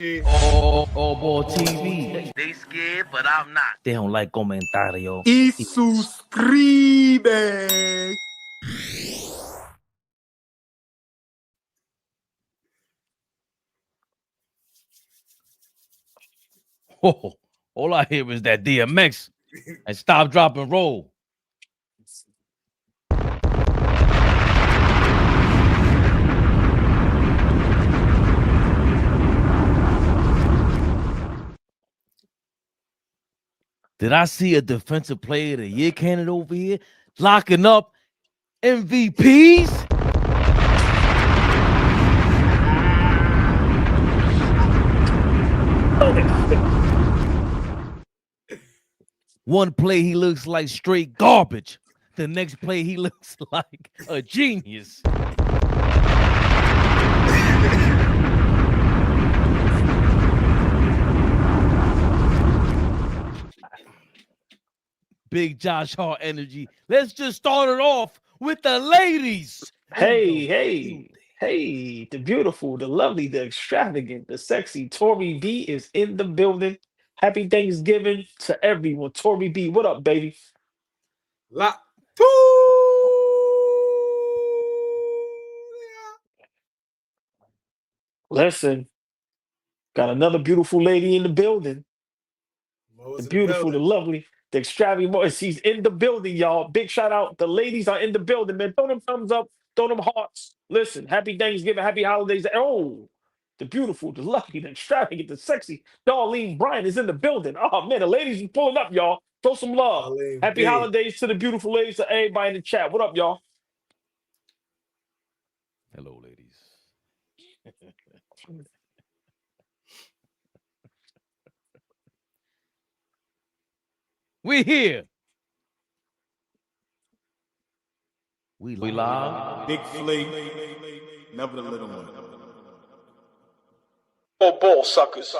ALLBALL TV. They scared, but I'm not. They don't like comentario. Y suscribe. Oh, all I hear is that DMX and stop, drop, and roll. Did I see a defensive player of the year candidate over here locking up MVPs? One play he looks like straight garbage. The next play he looks like a genius. Big Josh Hart energy. Let's just start it off with the ladies. Hey, the beautiful, the lovely, the extravagant, the sexy Tori B is in the building. Happy Thanksgiving to everyone. Tori B, what up, baby? Listen, got another beautiful lady in the building. The beautiful, the lovely, the extravagant. She's in the building, y'all. Big shout out. The ladies are in the building, man. Throw them thumbs up, throw them hearts. Listen, happy Thanksgiving, happy holidays. Oh, the beautiful, the lovely, the extravagant, the sexy Darlene Bryan is in the building. Oh, man, the ladies are pulling up, y'all. Throw some love. Happy holidays to the beautiful ladies, to everybody in the chat. What up, y'all? Hello, ladies. We here. We live. Big Flea. Never the little one. Oh, ball suckers.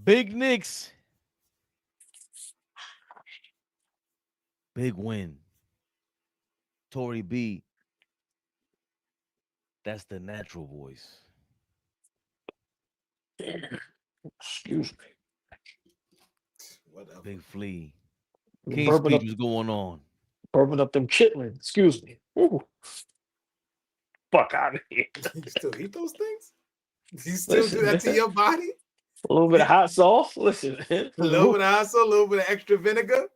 Big Knicks. Big win. Tori B. That's the natural voice. Excuse me. Whatever. Big Flea. You King burping speech up, was going on. burping up them chitlins. Excuse me. Ooh. Fuck out of here. You still eat those things? You still Listen, do that to man. your body? A little bit of hot sauce. Listen, man. A little bit of hot sauce, a little bit of extra vinegar.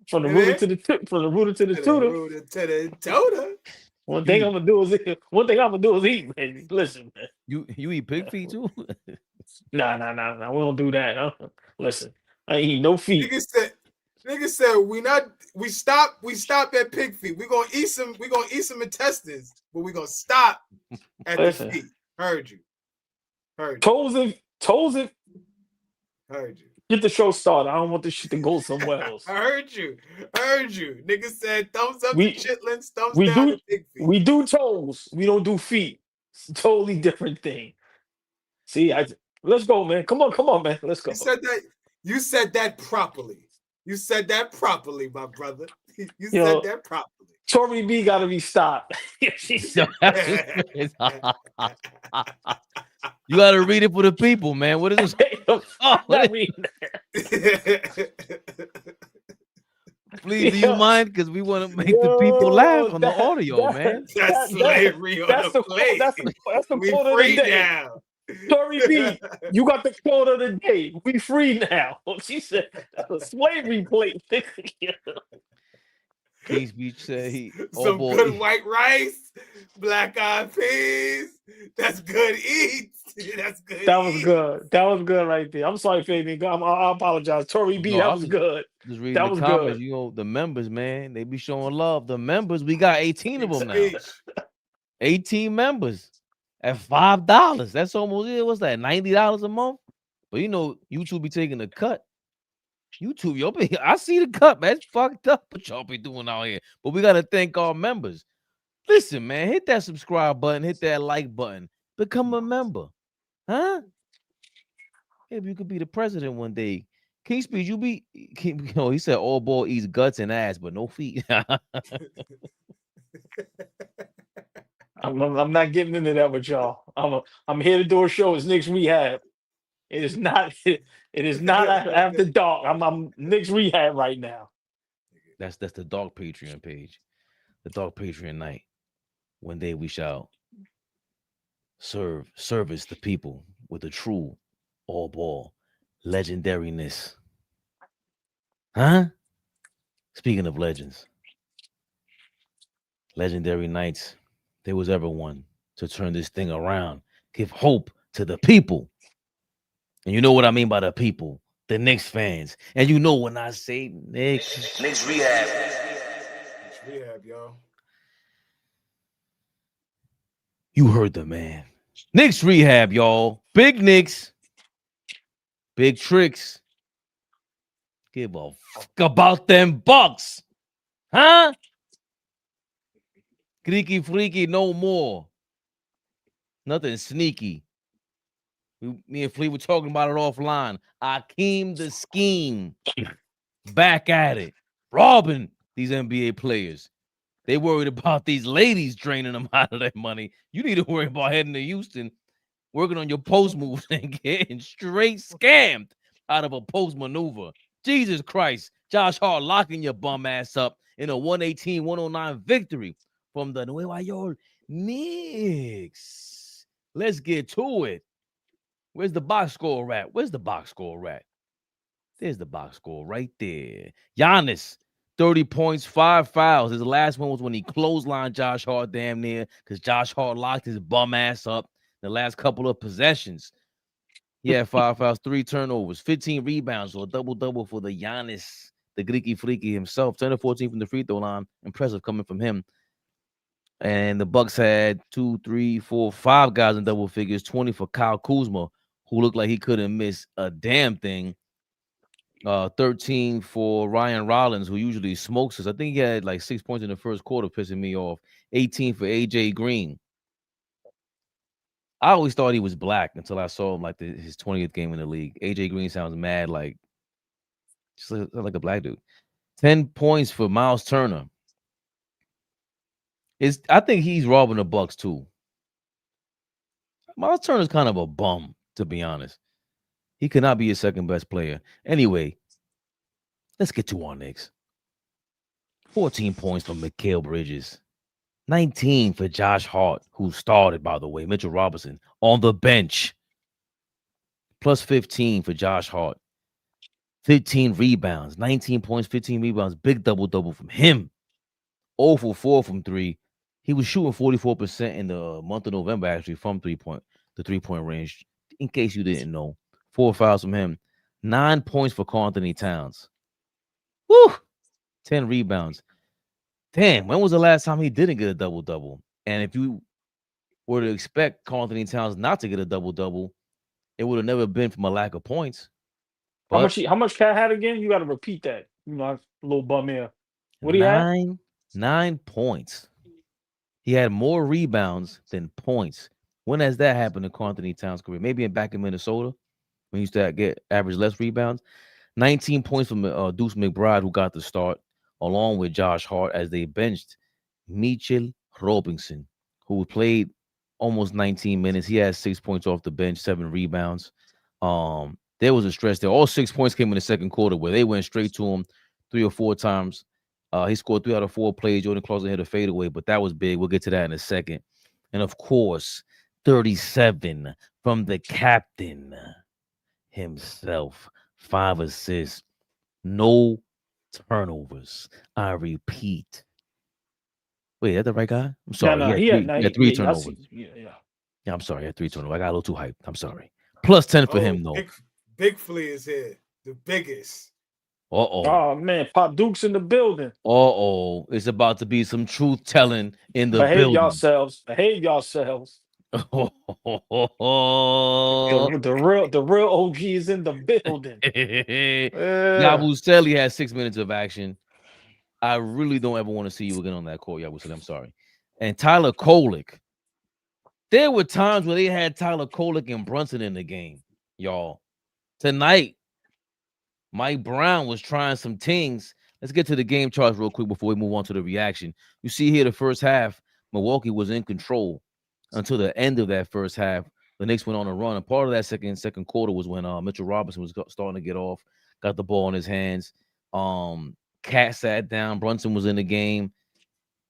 From the Yeah, rooter man. to the from the rooter to the To the tutor. rooter to the toter. One thing I'm gonna do is eat, baby. Listen, man. You eat pig feet too? Nah. We don't do that. Huh? Listen, I ain't eat no feet. Nigga said we stop at pig feet. We're gonna eat some intestines, but we're gonna stop at Listen. the feet. Heard you. Toes it. Heard you. Get the show started. I don't want this shit to go somewhere else. I heard you. Nigga said thumbs up We- to chitlins, thumbs we down do- to pig feet. We do toes. We don't do feet. It's a totally different thing. See, let's go, man. Come on, man. Let's go. You said that properly. You said that properly, my brother. You Yo. said that properly. Tori B gotta be stopped. She said, You gotta read it for the people, man. What is this? not reading Please, do you mind? Because we want to make the people laugh on the audio, man. That's slavery on the plate. That's the We quote of free the day. now. Tori B, you got the quote of the day. We free now. She said that's a slavery plate. King's Beach said he Some good white rice, black eyed peas. That's good eats. That's good. That was good. That was good right there. I'm sorry, Fabian. I apologize. Tori B, No, that I was was- good. Just reading That the was comments, good. you know, the members, man, they be showing love. The members, we got 18 of them now. Speech. 18 members at $5. That's almost it. What's that? $90 a month. But you know, YouTube be taking a cut. YouTube, yo, I see the cut, man. It's fucked up what y'all be doing out here. But we gotta thank our members. Listen, man, hit that subscribe button, hit that like button, become a member, huh? Maybe you could be the president one day. King Speed, you be. He said all ball eats guts and ass, but no feet. I'm not getting into that with y'all. I'm here to do a show. It's Knicks Rehab. It is not. It is not after dark. I'm Knicks Rehab right now. That's the Dog Patreon page. The Dog Patreon night. One day we shall service the people with a true all ball legendariness. Huh? Speaking of legends, legendary nights, there was ever one to turn this thing around, give hope to the people. And you know what I mean by the people, the Knicks fans. And you know when I say Knicks Rehab. Knicks Rehab, yo. You heard the man. Knicks Rehab, y'all. Big Knicks. Big tricks. Give a fuck about them Bucks. Huh? Creaky freaky, no more. Nothing sneaky. Me and Flea were talking about it offline. Akeem the scheme. Back at it. Robbing these NBA players. They worried about these ladies draining them out of their money. You need to worry about heading to Houston, working on your post moves and getting straight scammed out of a post maneuver. Jesus Christ. Josh Hart locking your bum ass up in a 118-109 victory from the Nueva York Knicks. Let's get to it. Where's the box score at? Where's the box score at? There's the box score right there. Giannis, 30 points, 5 fouls. His last one was when he clotheslined Josh Hart damn near because Josh Hart locked his bum ass up the last couple of possessions. He had 5 fouls, 3 turnovers, 15 rebounds, so a double-double for the Giannis, the Greeky Freaky himself. 10 of 14 from the free throw line. Impressive coming from him. And the Bucks had 2, 3, 4, 5 guys in double figures, 20 for Kyle Kuzma, who looked like he couldn't miss a damn thing. 13 for Ryan Rollins, who usually smokes us. I think he had like 6 points in the first quarter, pissing me off. 18 for AJ Green. I always thought he was black until I saw him like his 20th game in the league. AJ Green sounds mad like just like a black dude. 10 points for Miles Turner. I think he's robbing the Bucks too. Miles Turner's kind of a bum, to be honest. He could not be his second best player. Anyway, let's get to our Knicks. 14 points for Mikal Bridges. 19 for Josh Hart, who started, by the way. Mitchell Robinson on the bench. Plus 15 for Josh Hart. 15 rebounds. 19 points, 15 rebounds. Big double-double from him. 0 for 4 from 3. He was shooting 44% in the month of November, actually, from the three-point range. In case you didn't know. 4 fouls from him. 9 points for Karl Anthony Towns. Woo! 10 rebounds. Damn, when was the last time he didn't get a double-double? And if you were to expect Karl Anthony Towns not to get a double-double, it would have never been from a lack of points. But how much Cat had again? You got to repeat that. You know, a little bum here. What he had? 9 points. He had more rebounds than points. When has that happened in Karl Anthony Towns' career? Maybe back in Minnesota when he used to get average less rebounds. 19 points from Deuce McBride, who got the start, along with Josh Hart, as they benched Mitchell Robinson, who played almost 19 minutes. He had 6 points off the bench, 7 rebounds. There was a stretch there. All 6 points came in the second quarter where they went straight to him 3 or 4 times. He scored 3 out of 4 plays. Jordan Clarkson hit a fadeaway, but that was big. We'll get to that in a second. And, of course, 37 from the captain himself. 5 assists. No turnovers. I repeat. Wait, is that the right guy? I'm sorry. No, he had 3 turnovers. Yeah, I'm sorry. He had 3 turnovers. I got a little too hyped. I'm sorry. Plus 10 for him, though. Big Flea is here. The biggest. Oh, man. Pop Duke's in the building. It's about to be some truth telling in the building. Behave yourselves. The real OG is in the building. Yabusele had 6 minutes of action. I really don't ever want to see you again on that court, Yabusele. I'm sorry. And Tyler Kolek. There were times where they had Tyler Kolek and Brunson in the game, y'all. tonight, Mike Brown was trying some things. Let's get to the game charts real quick before we move on to the reaction. You see here the first half, Milwaukee was in control until the end of that first half. The Knicks went on a run, and part of that second quarter was when Mitchell Robinson was starting to get off, got the ball in his hands. Cat sat down. Brunson was in the game.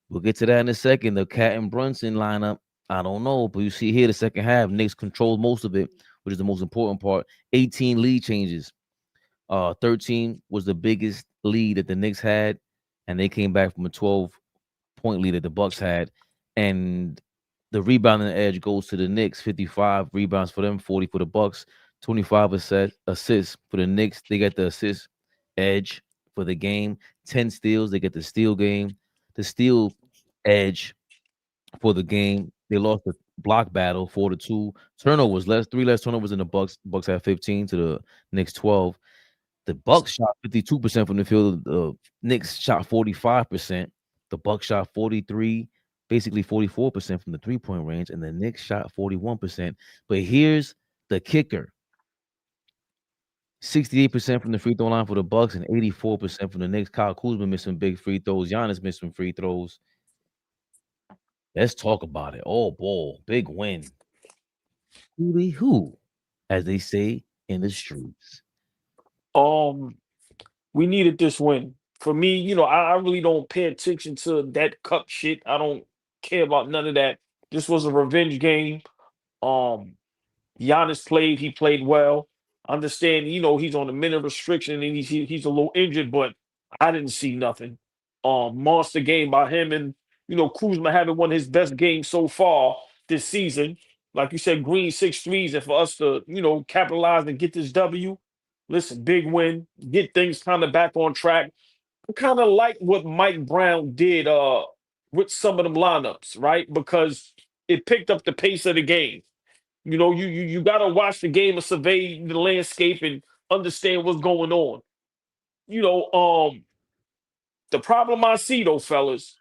We'll get to that in a second. The Cat and Brunson lineup, I don't know, but you see here the second half, Knicks controlled most of it, which is the most important part. 18 lead changes. 13 was the biggest lead that the Knicks had, and they came back from a 12-point lead that the Bucks had. And the rebounding edge goes to the Knicks. 55 rebounds for them, 40 for the Bucks, 25 assists for the Knicks. They got the assist edge for the game. 10 steals, they get the steal edge for the game. They lost the block battle 4-2. Turnovers, 3 less turnovers in the Bucks. Bucks had 15 to the Knicks 12. The Bucks shot 52% from the field. The Knicks shot 45%. The Bucks shot 43, basically 44% from the three-point range, and the Knicks shot 41%. But here's the kicker: 68% from the free throw line for the Bucks and 84% from the Knicks. Kyle Kuzma missed some big free throws. Giannis missed some free throws. Let's talk about it. Oh, ball, big win. Who, as they say in the streets. We needed this win. For me, I really don't pay attention to that cup shit. I don't care about none of that. This was a revenge game. Giannis played. He played well. Understand, he's on a minute restriction and he's a little injured, but I didn't see nothing. Monster game by him, and Kuzma having one of his best games so far this season. Like you said, Green 6 threes, and for us to capitalize and get this W. Listen, big win, get things kind of back on track. I kind of like what Mike Brown did with some of them lineups, right? Because it picked up the pace of the game. You got to watch the game and survey the landscape and understand what's going on. The problem I see though, fellas,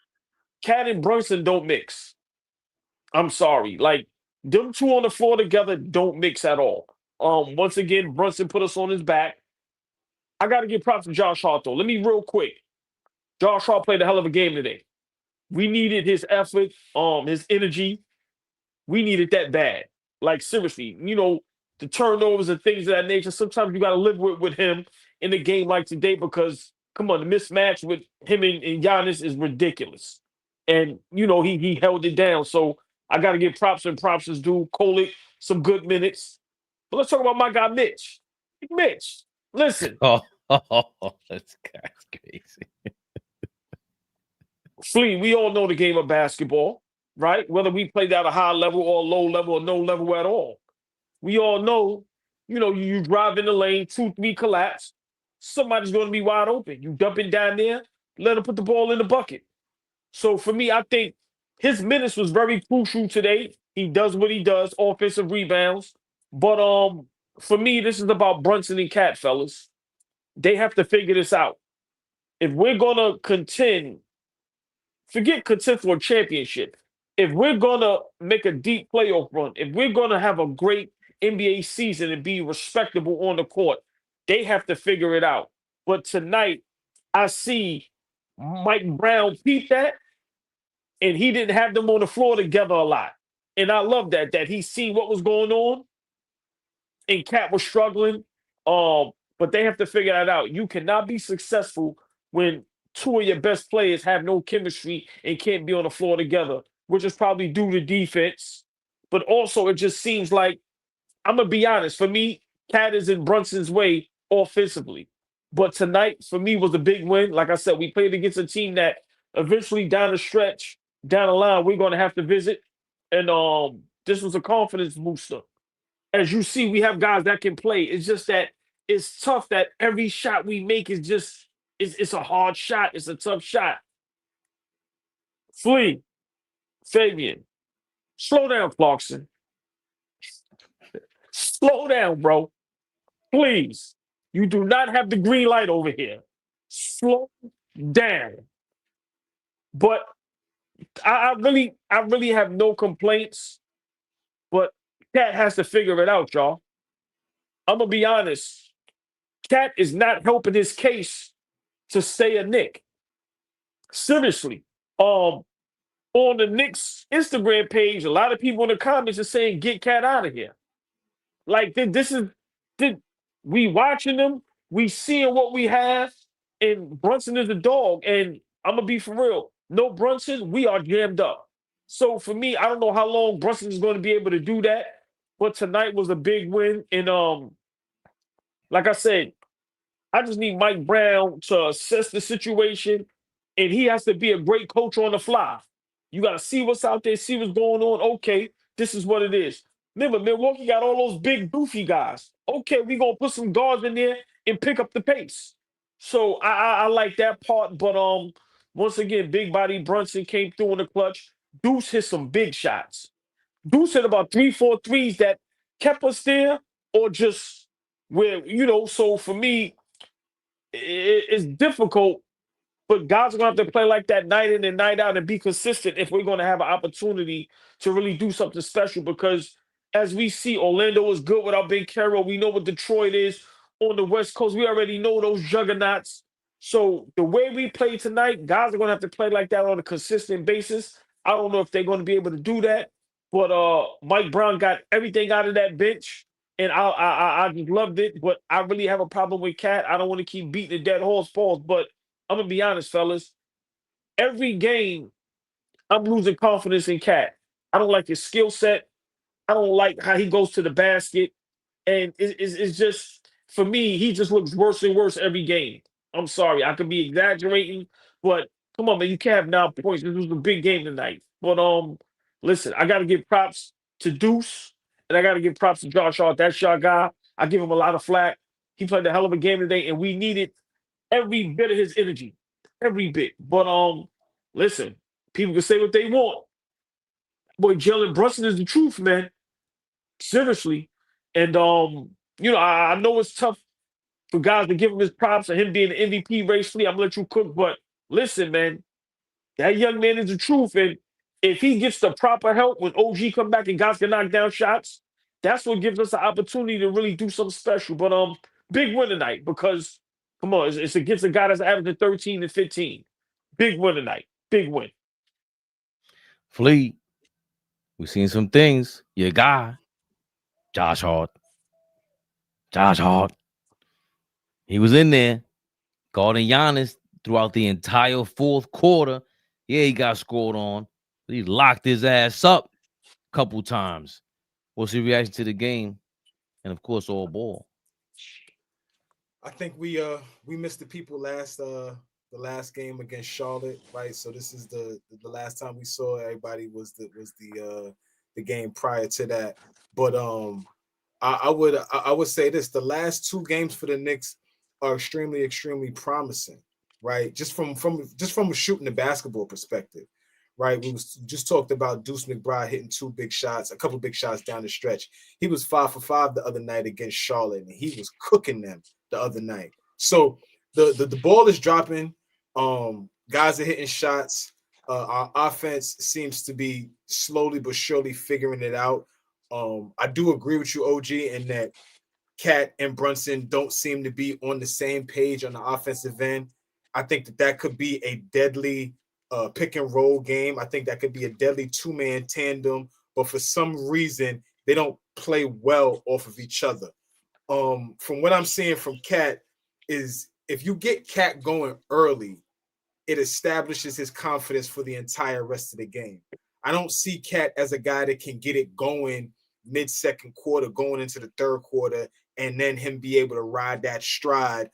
Cat and Brunson don't mix. I'm sorry. Like, them two on the floor together don't mix at all. Once again, Brunson put us on his back. I got to give props to Josh Hart, though. Let me real quick. Josh Hart played a hell of a game today. We needed his effort, his energy. We needed that bad. Like, seriously, the turnovers and things of that nature. Sometimes you got to live with him in a game like today because, come on, the mismatch with him and Giannis is ridiculous. And, he held it down. So I got to give props and props is due. Kolick, some good minutes. But let's talk about my guy, Mitch. Mitch, listen. That's crazy. Flea, we all know the game of basketball, right? Whether we played at a high level or low level or no level at all. We all know, you drive in the lane, 2-3 collapse, somebody's going to be wide open. You dump it down there, let him put the ball in the bucket. So for me, I think his minutes was very crucial today. He does what he does, offensive rebounds. But for me, this is about Brunson and Cat, fellas. They have to figure this out. If we're going to contend for a championship. If we're going to make a deep playoff run, if we're going to have a great NBA season and be respectable on the court, they have to figure it out. But tonight, I see Mike Brown peep that, and he didn't have them on the floor together a lot. And I love that he seen what was going on, and Cat was struggling. But they have to figure that out. You cannot be successful when two of your best players have no chemistry and can't be on the floor together, which is probably due to defense. But also, it just seems like, I'm going to be honest, for me, Cat is in Brunson's way offensively. But tonight, for me, was a big win. Like I said, we played against a team that eventually down the stretch, down the line, we're going to have to visit. And this was a confidence booster. As you see, we have guys that can play. It's just that it's tough that every shot we make is just, it's a hard shot. It's a tough shot. Flea, Fabian, slow down, Clarkson. Slow down, bro. Please. You do not have the green light over here. Slow down. But I really have no complaints. But Cat has to figure it out, y'all. I'm gonna be honest. Cat is not helping his case to stay a Knick. Seriously. On the Knicks Instagram page, a lot of people in the comments are saying, "Get Cat out of here." Like this is we watching them, we seeing what we have, and Brunson is a dog. And I'm gonna be for real. No Brunson, we are jammed up. So for me, I don't know how long Brunson is going to be able to do that. But tonight was a big win. And like I said, I just need Mike Brown to assess the situation, and he has to be a great coach on the fly. You got to see what's out there, see what's going on. Okay, this is what it is. Remember, Milwaukee got all those big, goofy guys. Okay, we're going to put some guards in there and pick up the pace. So I like that part. But once again, big body Brunson came through in the clutch. Deuce hit some big shots. Deuce hit about 3-4 threes that kept us there, or just where, so for me, it's difficult, but guys are going to have to play like that night in and night out and be consistent if we're going to have an opportunity to really do something special. Because as we see, Orlando is good without Big Carroll. We know what Detroit is on the West Coast. We already know those juggernauts. So the way we play tonight, guys are going to have to play like that on a consistent basis. I don't know if they're going to be able to do that, but Mike Brown got everything out of that bench. And I just loved it, but I really have a problem with Cat. I don't want to keep beating the dead horse, Pauls, but I'm going to be honest, fellas. Every game, I'm losing confidence in Cat. I don't like his skill set. I don't like how he goes to the basket. And it's just, for me, he just looks worse and worse every game. I'm sorry. I could be exaggerating, but come on, man. You can't have 9 points. This was a big game tonight. But listen, I got to give props to Deuce, and I got to give props to Josh Hart. That's your guy. I give him a lot of flack. He played a hell of a game today, and we needed every bit of his energy. Every bit. But listen, people can say what they want. Boy, Jalen Brunson is the truth, man. Seriously. And I know it's tough for guys to give him his props and him being the MVP race fleet. I'm gonna let you cook, but listen, man, that young man is the truth. And if he gets the proper help when OG come back and guys can knock down shots, that's what gives us the opportunity to really do something special. But big win tonight, because come on, it's against a guy that's averaging 13 and 15. Big win tonight. Big win. Fleet, we've seen some things. Your guy, Josh Hart. Josh Hart. He was in there guarding Giannis throughout the entire fourth quarter. Yeah, he got scored on, but he locked his ass up a couple times. What's your reaction to the game? And of course, all ball. I think we missed the people the last game against Charlotte, right? So this is the last time we saw everybody was the game prior to that. But I would say this: the last 2 games for the Knicks are extremely, extremely promising, right? Just from a shooting the basketball perspective, right? We just talked about Deuce McBride hitting 2 big shots, a couple big shots down the stretch. He was 5 for 5 the other night against Charlotte, and he was cooking them the other night. So the ball is dropping. Guys are hitting shots. Our offense seems to be slowly but surely figuring it out. I do agree with you, OG, in that Cat and Brunson don't seem to be on the same page on the offensive end. I think that could be a deadly pick and roll game. I think that could be a deadly 2-man tandem, but for some reason they don't play well off of each other. From what I'm seeing from Cat is, if you get Cat going early, it establishes his confidence for the entire rest of the game. I don't see Cat as a guy that can get it going mid-second quarter, going into the third quarter, and then him be able to ride that stride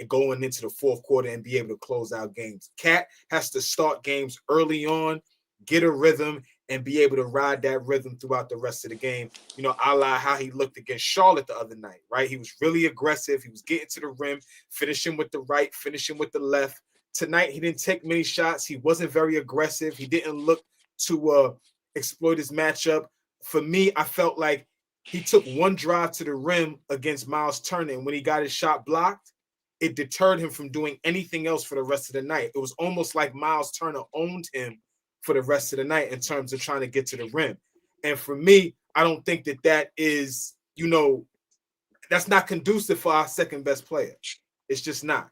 going into the fourth quarter and be able to close out games. Cat has to start games early on, get a rhythm, and be able to ride that rhythm throughout the rest of the game. You know, a la how he looked against Charlotte the other night, right? He was really aggressive. He was getting to the rim, finishing with the right, finishing with the left. Tonight, he didn't take many shots. He wasn't very aggressive. He didn't look to exploit his matchup. For me, I felt like he took one drive to the rim against Miles Turner, and when he got his shot blocked, it deterred him from doing anything else for the rest of the night. It was almost like Miles Turner owned him for the rest of the night in terms of trying to get to the rim. And for me, I don't think that is, that's not conducive for our second best player. It's just not.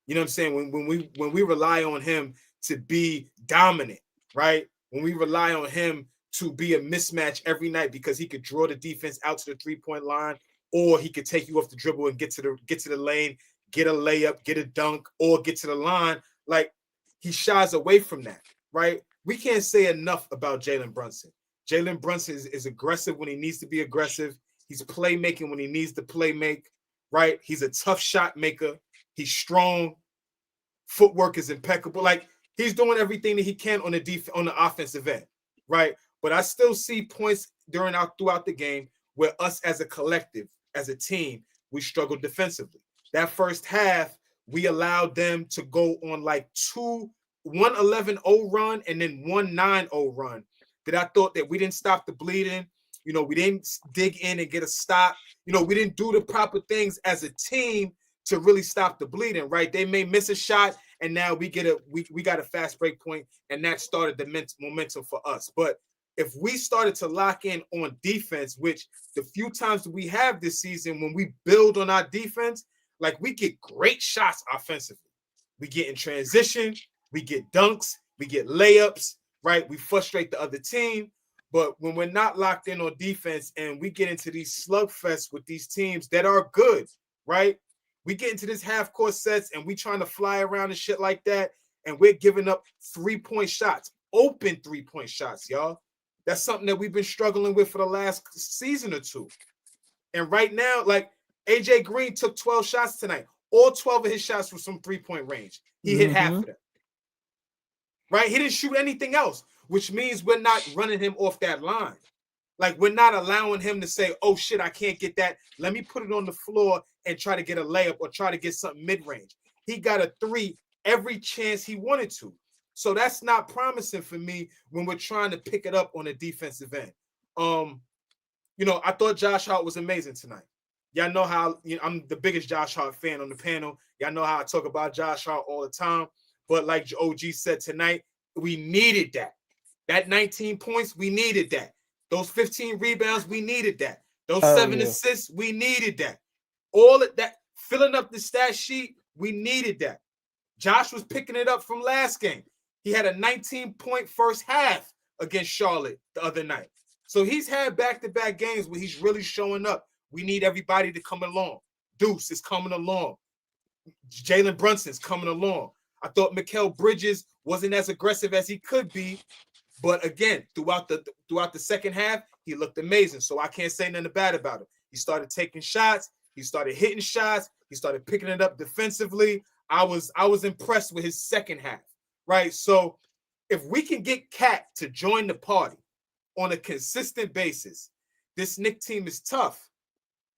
You know what I'm saying? When we rely on him to be dominant, right? When we rely on him to be a mismatch every night because he could draw the defense out to the three-point line, or he could take you off the dribble and get to the lane, get a layup, get a dunk, or get to the line. Like, he shies away from that, right? We can't say enough about Jalen Brunson. Jalen Brunson is aggressive when he needs to be aggressive. He's playmaking when he needs to play make, right? He's a tough shot maker. He's strong. Footwork is impeccable. Like, he's doing everything that he can on the offensive end, right? But I still see points throughout the game where us as a collective, as a team, we struggled defensively. That first half, we allowed them to go on like 1 11-0 run and then 1 9-0 run. That I thought that we didn't stop the bleeding. You know, we didn't dig in and get a stop. You know, we didn't do the proper things as a team to really stop the bleeding, right? They may miss a shot, and now we got a fast break point, and that started the momentum for us. But if we started to lock in on defense, which the few times that we have this season, when we build on our defense, like, we get great shots offensively. We get in transition, we get dunks, we get layups, right? We frustrate the other team. But when we're not locked in on defense and we get into these slugfests with these teams that are good, right? We get into this half-court sets and we trying to fly around and shit like that, and we're giving up three-point shots, open three-point shots, y'all. That's something that we've been struggling with for the last season or two. And right now, like, AJ Green took 12 shots tonight. All 12 of his shots were from three-point range. He hit half of them. Right? He didn't shoot anything else, which means we're not running him off that line. Like, we're not allowing him to say, oh, shit, I can't get that. Let me put it on the floor and try to get a layup or try to get something mid-range. He got a three every chance he wanted to. So that's not promising for me when we're trying to pick it up on the defensive end. You know, I thought Josh Hart was amazing tonight. Y'all know how, you know, I'm the biggest Josh Hart fan on the panel. Y'all know how I talk about Josh Hart all the time. But like OG said tonight, we needed that. That 19 points, we needed that. Those 15 rebounds, we needed that. Those 7 assists, we needed that. All of that, filling up the stat sheet, we needed that. Josh was picking it up from last game. He had a 19-point first half against Charlotte the other night. So he's had back-to-back games where he's really showing up. We need everybody to come along. Deuce is coming along. Jalen Brunson's coming along. I thought Mikal Bridges wasn't as aggressive as he could be, but again, throughout the second half, he looked amazing. So I can't say nothing bad about him. He started taking shots. He started hitting shots. He started picking it up defensively. I was impressed with his second half, right? So if we can get Cat to join the party on a consistent basis, this Knicks team is tough.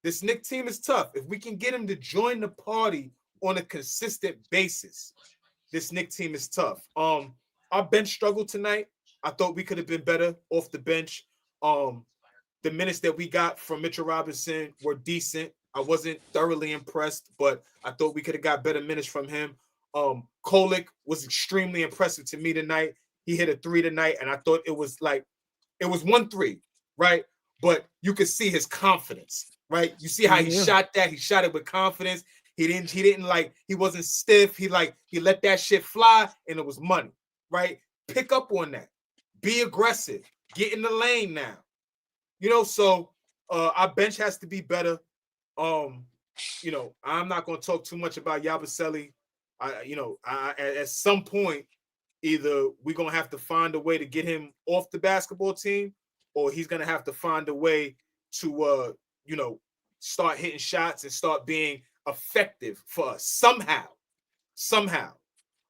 This Knicks team is tough. If we can get him to join the party on a consistent basis, this Knicks team is tough. Our bench struggled tonight. I thought we could have been better off the bench. The minutes that we got from Mitchell Robinson were decent. I wasn't thoroughly impressed, but I thought we could have got better minutes from him. Kolek was extremely impressive to me tonight. He hit a 3 tonight, and I thought it was 1-3, right? But you could see his confidence, right? You see how he shot that. He shot it with confidence. He wasn't stiff. He let that shit fly, and it was money, right? Pick up on that. Be aggressive. Get in the lane now. You know, so our bench has to be better. You know, I'm not going to talk too much about Yabusele. At some point, either we're going to have to find a way to get him off the basketball team, or he's going to have to find a way to, start hitting shots and start being effective for us somehow.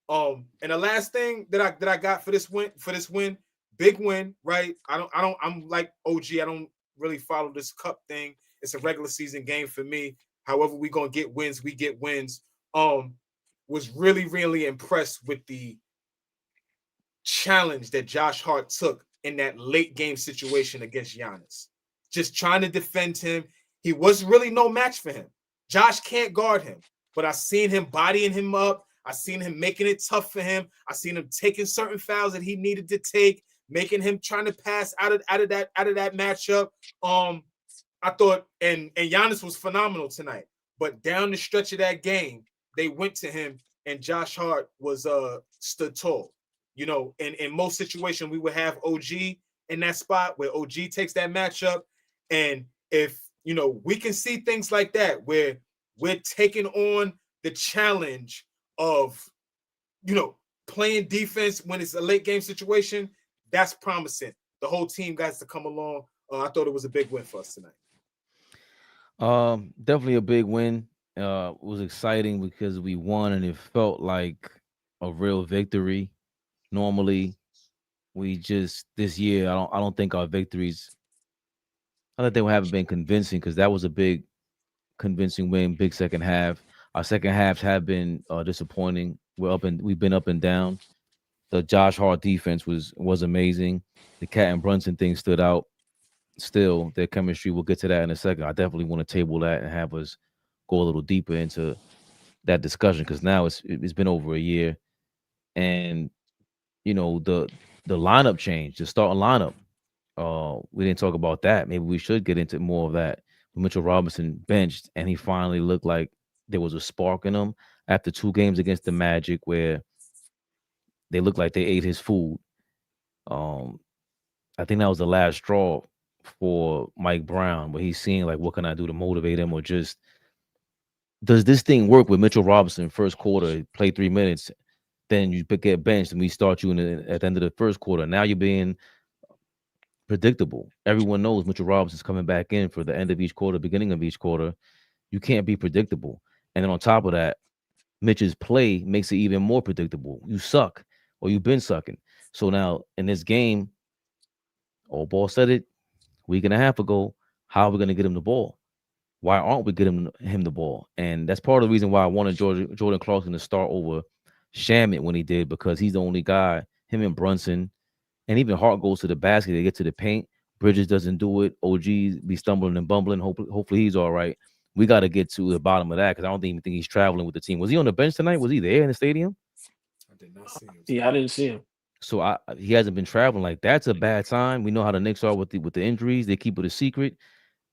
And the last thing that I got for this win, big win, right? I'm like OG. I don't really follow this cup thing. It's a regular season game for me. However, we're going to get wins. We get wins. Was really, really impressed with the challenge that Josh Hart took in that late game situation against Giannis. Just trying to defend him. He was really no match for him. Josh can't guard him, but I seen him bodying him up. I seen him making it tough for him. I seen him taking certain fouls that he needed to take, making him trying to pass out of that matchup. I thought, and Giannis was phenomenal tonight. But down the stretch of that game, they went to him, and Josh Hart was stood tall. You know, in most situations, we would have OG in that spot where OG takes that matchup. And if, you know, we can see things like that where we're taking on the challenge of, you know, playing defense when it's a late game situation, that's promising. The whole team got to come along. I thought it was a big win for us tonight. Definitely a big win. It was exciting because we won and it felt like a real victory. Normally, we just this year, I don't think our victories, I don't think they haven't been convincing because that was a big convincing win, big second half. Our second halves have been disappointing. We've been up and down. The Josh Hart defense was amazing. The Cat and Brunson thing stood out. Still, their chemistry. We'll get to that in a second. I definitely want to table that and have us go a little deeper into that discussion because now it's been over a year, and you know the lineup change, the starting lineup. We didn't talk about that. Maybe we should get into more of that. Mitchell Robinson benched, and he finally looked like there was a spark in him after 2 games against the Magic, where they looked like they ate his food. I think that was the last straw for Mike Brown, but he's seeing like, what can I do to motivate him, or just does this thing work with Mitchell Robinson? First quarter, play 3 minutes, then you get benched, and we start you at the end of the first quarter. Now you're being predictable. Everyone knows Mitchell Robinson's coming back in for the end of each quarter, beginning of each quarter. You can't be predictable. And then on top of that, Mitch's play makes it even more predictable. You suck, or you've been sucking. So now in this game, AllBall said it a week and a half ago. How are we going to get him the ball? Why aren't we getting him the ball? And that's part of the reason why I wanted Jordan Clarkson to start over Shamet when he did, because he's the only guy, him and Brunson, and even Hart goes to the basket. They get to the paint. Bridges doesn't do it. OG be stumbling and bumbling. Hopefully he's all right. We got to get to the bottom of that because I don't even think he's traveling with the team. Was he on the bench tonight? Was he there in the stadium? I did not see him. Yeah, I didn't see him. So he hasn't been traveling. Like, that's a bad sign. We know how the Knicks are with the injuries. They keep it a secret.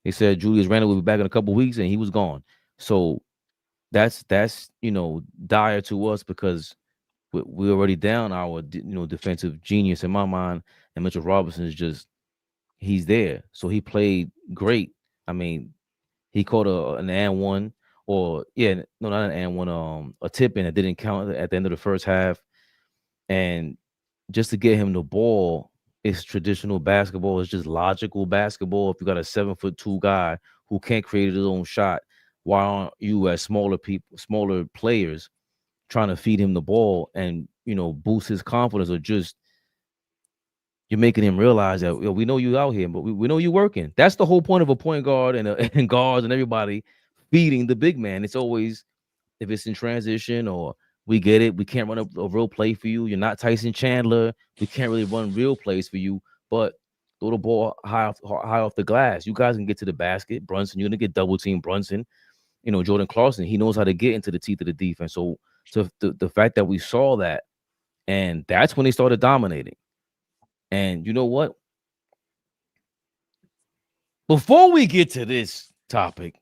They said Julius Randle will be back in a couple weeks, and he was gone. So that's dire to us because we're already down our defensive genius in my mind, and Mitchell Robinson is just he's there. So he played great. I mean, he caught an and one, or not an and one, a tip in that didn't count at the end of the first half, and just to get him the ball. It's traditional basketball. It's just logical basketball. If you got a 7'2" guy who can't create his own shot, why aren't you as smaller players trying to feed him the ball and boost his confidence, or just you're making him realize that we know you out here, but we know you working. That's the whole point of a point guard and guards and everybody feeding the big man. It's always, if it's in transition or we get it, we can't run a real play for you. You're not Tyson Chandler. We can't really run real plays for you, but throw the ball high off the glass. You guys can get to the basket. Brunson, you're gonna get double team Brunson. Jordan Clarkson, he knows how to get into the teeth of the defense. So the fact that we saw that, and that's when they started dominating. And you know what? Before we get to this topic,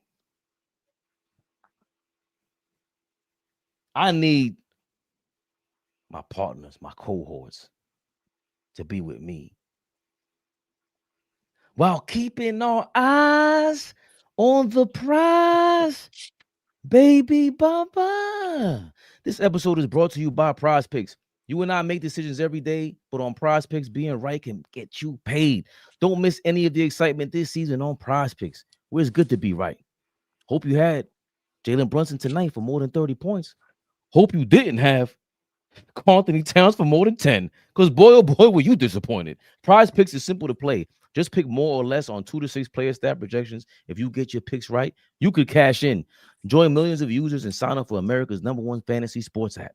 I need my partners, my cohorts, to be with me while keeping our eyes on the prize, baby baba. This episode is brought to you by Prize Picks. You and I make decisions every day, but on Prize Picks, being right can get you paid. Don't miss any of the excitement this season on Prize Picks, where it's good to be right. Hope you had Jalen Brunson tonight for more than 30 points. Hope you didn't have Anthony Towns for more than 10, because boy, oh boy, were you disappointed. Prize Picks is simple to play. Just pick more or less on 2 to 6 player stat projections. If you get your picks right, you could cash in. Join millions of users and sign up for America's #1 fantasy sports app.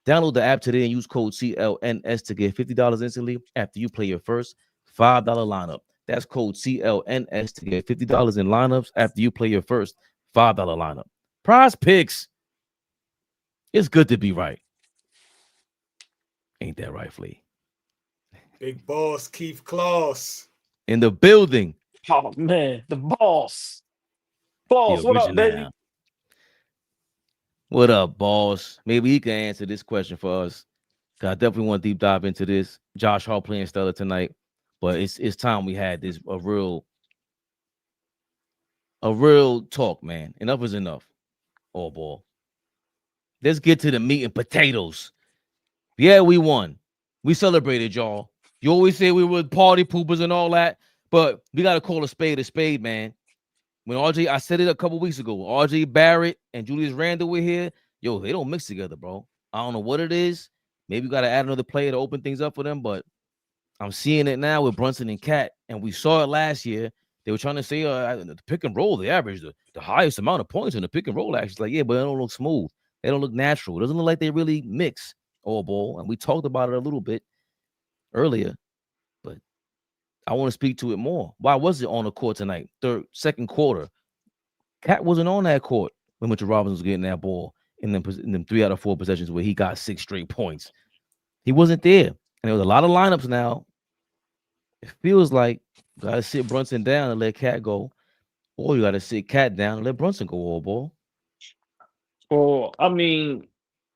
Download the app today and use code CLNS to get $50 instantly after you play your first $5 lineup. That's code CLNS to get $50 in lineups after you play your first $5 lineup. Prize Picks. It's good to be right. Ain't that right, Flea? Big boss Keith Kloss In the building. Oh man, the boss. Boss, The what up, baby? original. What up, boss? Maybe he can answer this question for us. 'Cause I definitely want to deep dive into this. Josh Hart playing stellar tonight, but it's time we had this a real talk, man. Enough is enough. All ball. Let's get to the meat and potatoes. Yeah, we won. We celebrated, y'all. You always say we were party poopers and all that, but we got to call a spade, man. When I said it a couple weeks ago, RJ Barrett and Julius Randle were here. Yo, they don't mix together, bro. I don't know what it is. Maybe we got to add another player to open things up for them, but I'm seeing it now with Brunson and Cat, and we saw it last year. They were trying to say the pick and roll, they average the highest amount of points in the pick and roll. Actually, like, yeah, but they don't look smooth. They don't look natural. It doesn't look like they really mix all ball. And we talked about it a little bit earlier, but I want to speak to it more. Why was it on the court tonight? Second quarter, Cat wasn't on that court when Mitchell Robinson was getting that ball in them 3 out of 4 possessions where he got 6 straight points. He wasn't there, and there was a lot of lineups now. It feels like you gotta sit Brunson down and let Cat go, or you gotta sit Cat down and let Brunson go all ball. Well, I mean,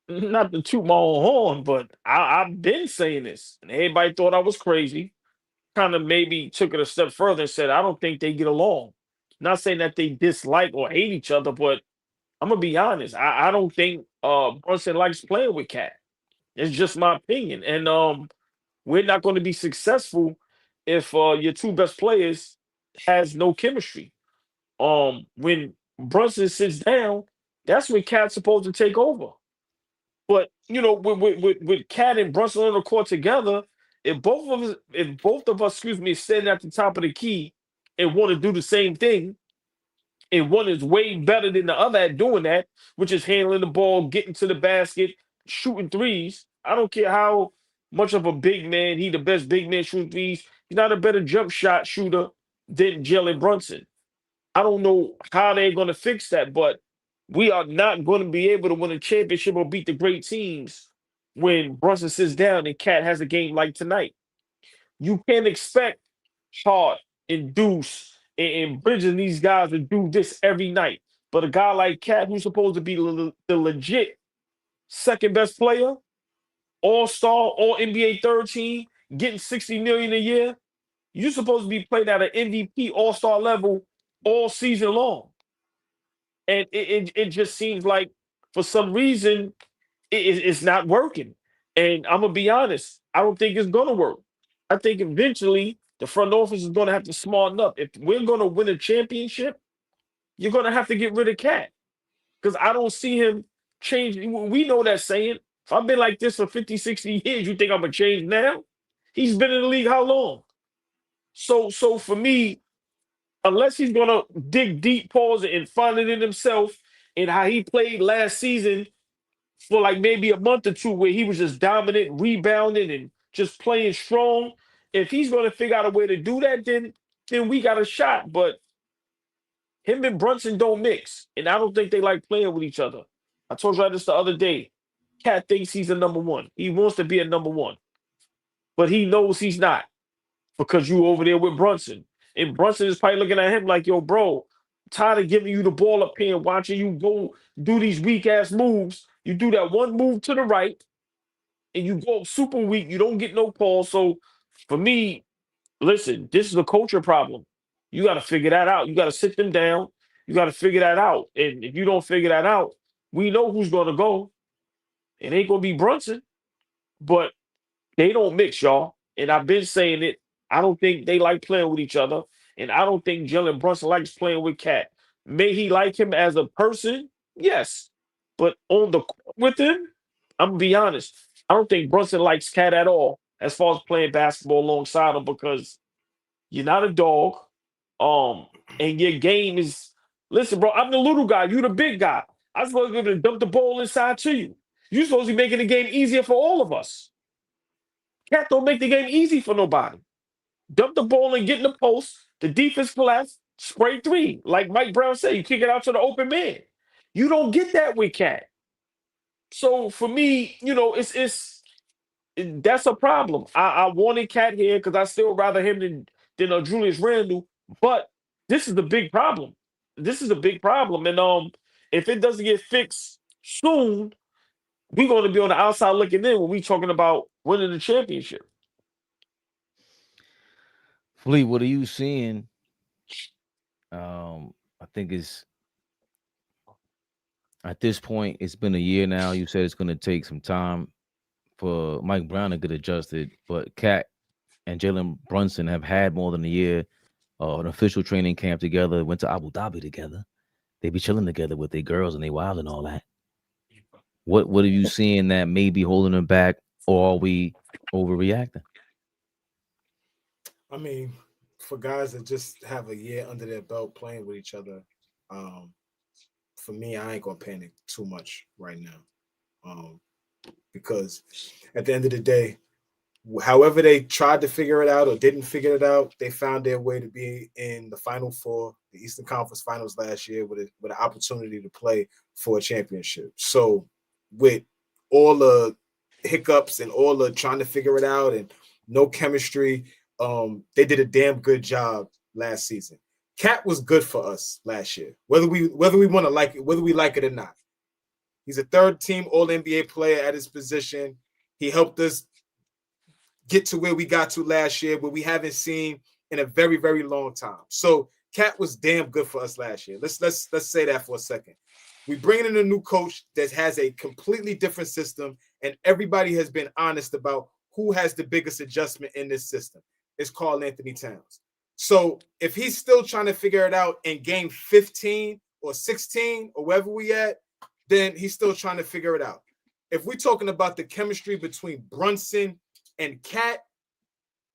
not to toot my own horn, but I've been saying this, and everybody thought I was crazy. Kind of maybe took it a step further and said, I don't think they get along. Not saying that they dislike or hate each other, but I'm gonna be honest. I don't think Brunson likes playing with Cat. It's just my opinion. And we're not going to be successful if your two best players has no chemistry. When Brunson sits down, that's when Cat's supposed to take over. But you know, with Cat and Brunson on the court together, if both of us, excuse me, standing at the top of the key and want to do the same thing, and one is way better than the other at doing that, which is handling the ball, getting to the basket, shooting threes. I don't care how much of a big man he the best big man shooting threes. He's not a better jump shot shooter than Jalen Brunson. I don't know how they're going to fix that, but we are not going to be able to win a championship or beat the great teams when Brunson sits down and Cat has a game like tonight. You can't expect Hart and Deuce and Bridges and these guys to do this every night. But a guy like Cat, who's supposed to be the legit second best player, all star, all NBA third team, getting 60 million a year, you're supposed to be playing at an MVP all star level all season long. And it just seems like for some reason it's not working. And I'm gonna be honest, I don't think it's gonna work. I think eventually the front office is gonna have to smarten up. If we're gonna win a championship, you're gonna have to get rid of Cat because I don't see him change. We know that saying. If I've been like this for 50, 60 years, you think I'm gonna change now? He's been in the league how long? So for me, unless he's gonna dig deep, pause and find it in himself and how he played last season for like maybe a month or two where he was just dominant, rebounding, and just playing strong. If he's going to figure out a way to do that, then we got a shot. But him and Brunson don't mix, and I don't think they like playing with each other. I told you this the other day. Cat thinks he's a number one. He wants to be a number one, but he knows he's not because you over there with Brunson, and Brunson is probably looking at him like, "Yo, bro, tired of giving you the ball up here and watching you go do these weak ass moves. You do that one move to the right, and you go super weak. You don't get no calls. So for me, listen, this is a culture problem. You got to figure that out. You got to sit them down. You got to figure that out. And if you don't figure that out, we know who's going to go. It ain't going to be Brunson, but they don't mix, y'all. And I've been saying it. I don't think they like playing with each other. And I don't think Jalen Brunson likes playing with Cat. May he like him as a person? Yes. But on the court with him, I'm gonna be honest. I don't think Brunson likes Cat at all as far as playing basketball alongside him because you're not a dog. And your game is listen, bro. I'm the little guy, you the big guy. I'm supposed to be able to dump the ball inside to you. You're supposed to be making the game easier for all of us. Cat don't make the game easy for nobody. Dump the ball and get in the post. The defense collapse, spray three. Like Mike Brown said, you kick it out to the open man. You don't get that with Cat. So for me, you know, that's a problem. I wanted Cat here because I still rather him than Julius Randle. But this is the big problem. This is a big problem. And if it doesn't get fixed soon, we're going to be on the outside looking in when we talking about winning the championship. Fleet, what are you seeing? I think it's at this point, it's been a year now. You said it's going to take some time for Mike Brown to get adjusted, but Cat and Jalen Brunson have had more than a year, an official training camp together, went to Abu Dhabi together. They be chilling together with their girls and they wild and all that. What are you seeing that may be holding them back, or are we overreacting? I mean, for guys that just have a year under their belt playing with each other, for me, I ain't gonna panic too much right now, because at the end of the day, however they tried to figure it out or didn't figure it out, they found their way to be in the Final Four, the Eastern Conference Finals last year, with an opportunity to play for a championship. So, with all the hiccups and all the trying to figure it out and no chemistry, they did a damn good job last season. Cat was good for us last year, whether we want to like it, whether we like it or not. He's a third-team All-NBA player at his position. He helped us get to where we got to last year, where we haven't seen in a very, very long time. So Cat was damn good for us last year. Let's say that for a second. We bring in a new coach that has a completely different system, and everybody has been honest about who has the biggest adjustment in this system. It's called Anthony Towns. So if he's still trying to figure it out in game 15 or 16 or wherever we at, then he's still trying to figure it out. If we're talking about the chemistry between Brunson and Cat,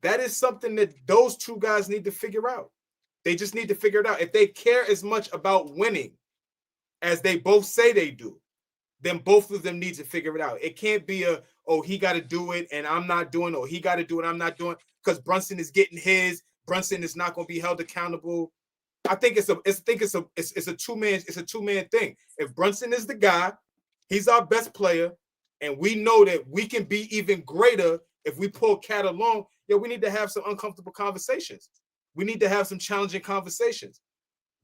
that is something that those two guys need to figure out. They just need to figure it out. If they care as much about winning as they both say they do, then both of them need to figure it out. It can't be he got to do it and I'm not doing it, or he got to do it, I'm not doing it, because Brunson is getting his. Brunson is not going to be held accountable. I think it's a two-man thing. If Brunson is the guy, he's our best player, and we know that we can be even greater if we pull Cat along. We need to have some uncomfortable conversations. We need to have some challenging conversations.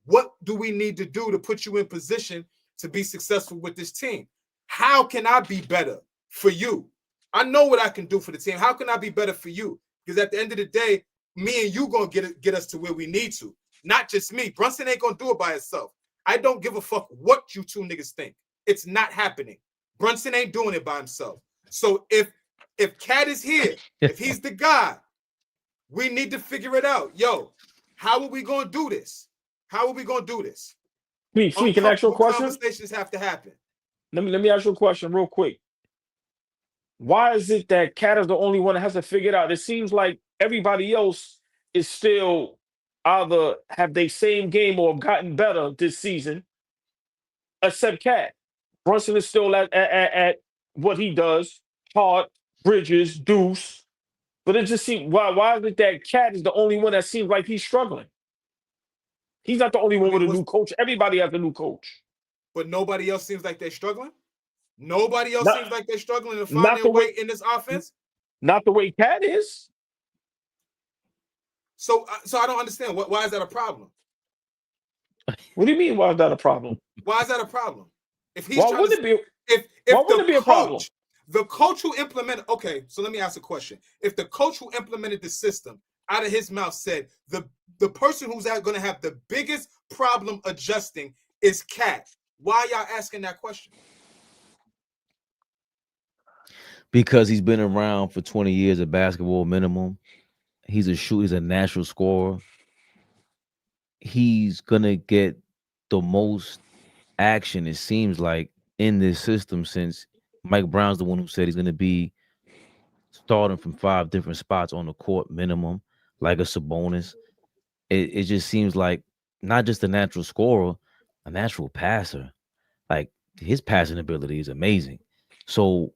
What do we need to do to put you in position to be successful with this team? How can I be better for you? I know what I can do for the team. How can I be better for you? Because at the end of the day, me and you gonna get us to where we need to. Not just me. Brunson ain't gonna do it by himself. I don't give a fuck what you two niggas think. It's not happening. Brunson ain't doing it by himself. So if Cat is here, if he's the guy, we need to figure it out. How are we gonna do this? How are we gonna do this? Can I ask you a question? Conversations have to happen. Let me ask you a question real quick. Why is it that Cat is the only one that has to figure it out? It seems like everybody else is still either have they same game or gotten better this season, except Cat. Brunson is still at what he does, Hart, Bridges, Deuce. But it just seems, why is it that Cat is the only one that seems like he's struggling? He's not the only one with a new coach. Everybody has a new coach. But nobody else seems like they're struggling? Nobody else seems like they're struggling to find their way in this offense? Not the way Cat is. So I don't understand. Why is that a problem? What do you mean, why is that a problem? Why is that a problem? If he's why wouldn't it be a problem? The coach who implemented, okay, so let me ask a question. If the coach who implemented the system out of his mouth said the person who's going to have the biggest problem adjusting is Cat, why y'all asking that question? Because he's been around for 20 years of basketball minimum. He's a shooter. He's a natural scorer. He's gonna get the most action, it seems like, in this system, since Mike Brown's the one who said he's gonna be starting from 5 different spots on the court minimum, like a Sabonis. It just seems like not just a natural scorer, a natural passer. Like, his passing ability is amazing. So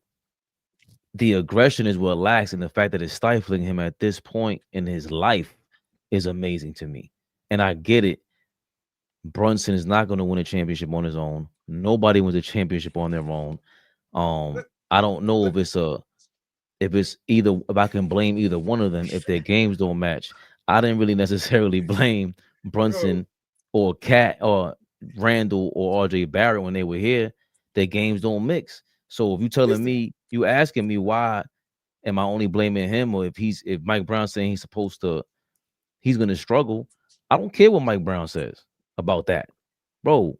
the aggression is what lacks, and the fact that it's stifling him at this point in his life is amazing to me. And I get it. Brunson is not going to win a championship on his own. Nobody wins a championship on their own. I don't know if I can blame either one of them if their games don't match. I didn't really necessarily blame Brunson or Cat or Randall or RJ Barrett when they were here, their games don't mix. So if you telling me, you asking me why am I only blaming him, or if Mike Brown saying he's gonna struggle, I don't care what Mike Brown says about that, bro.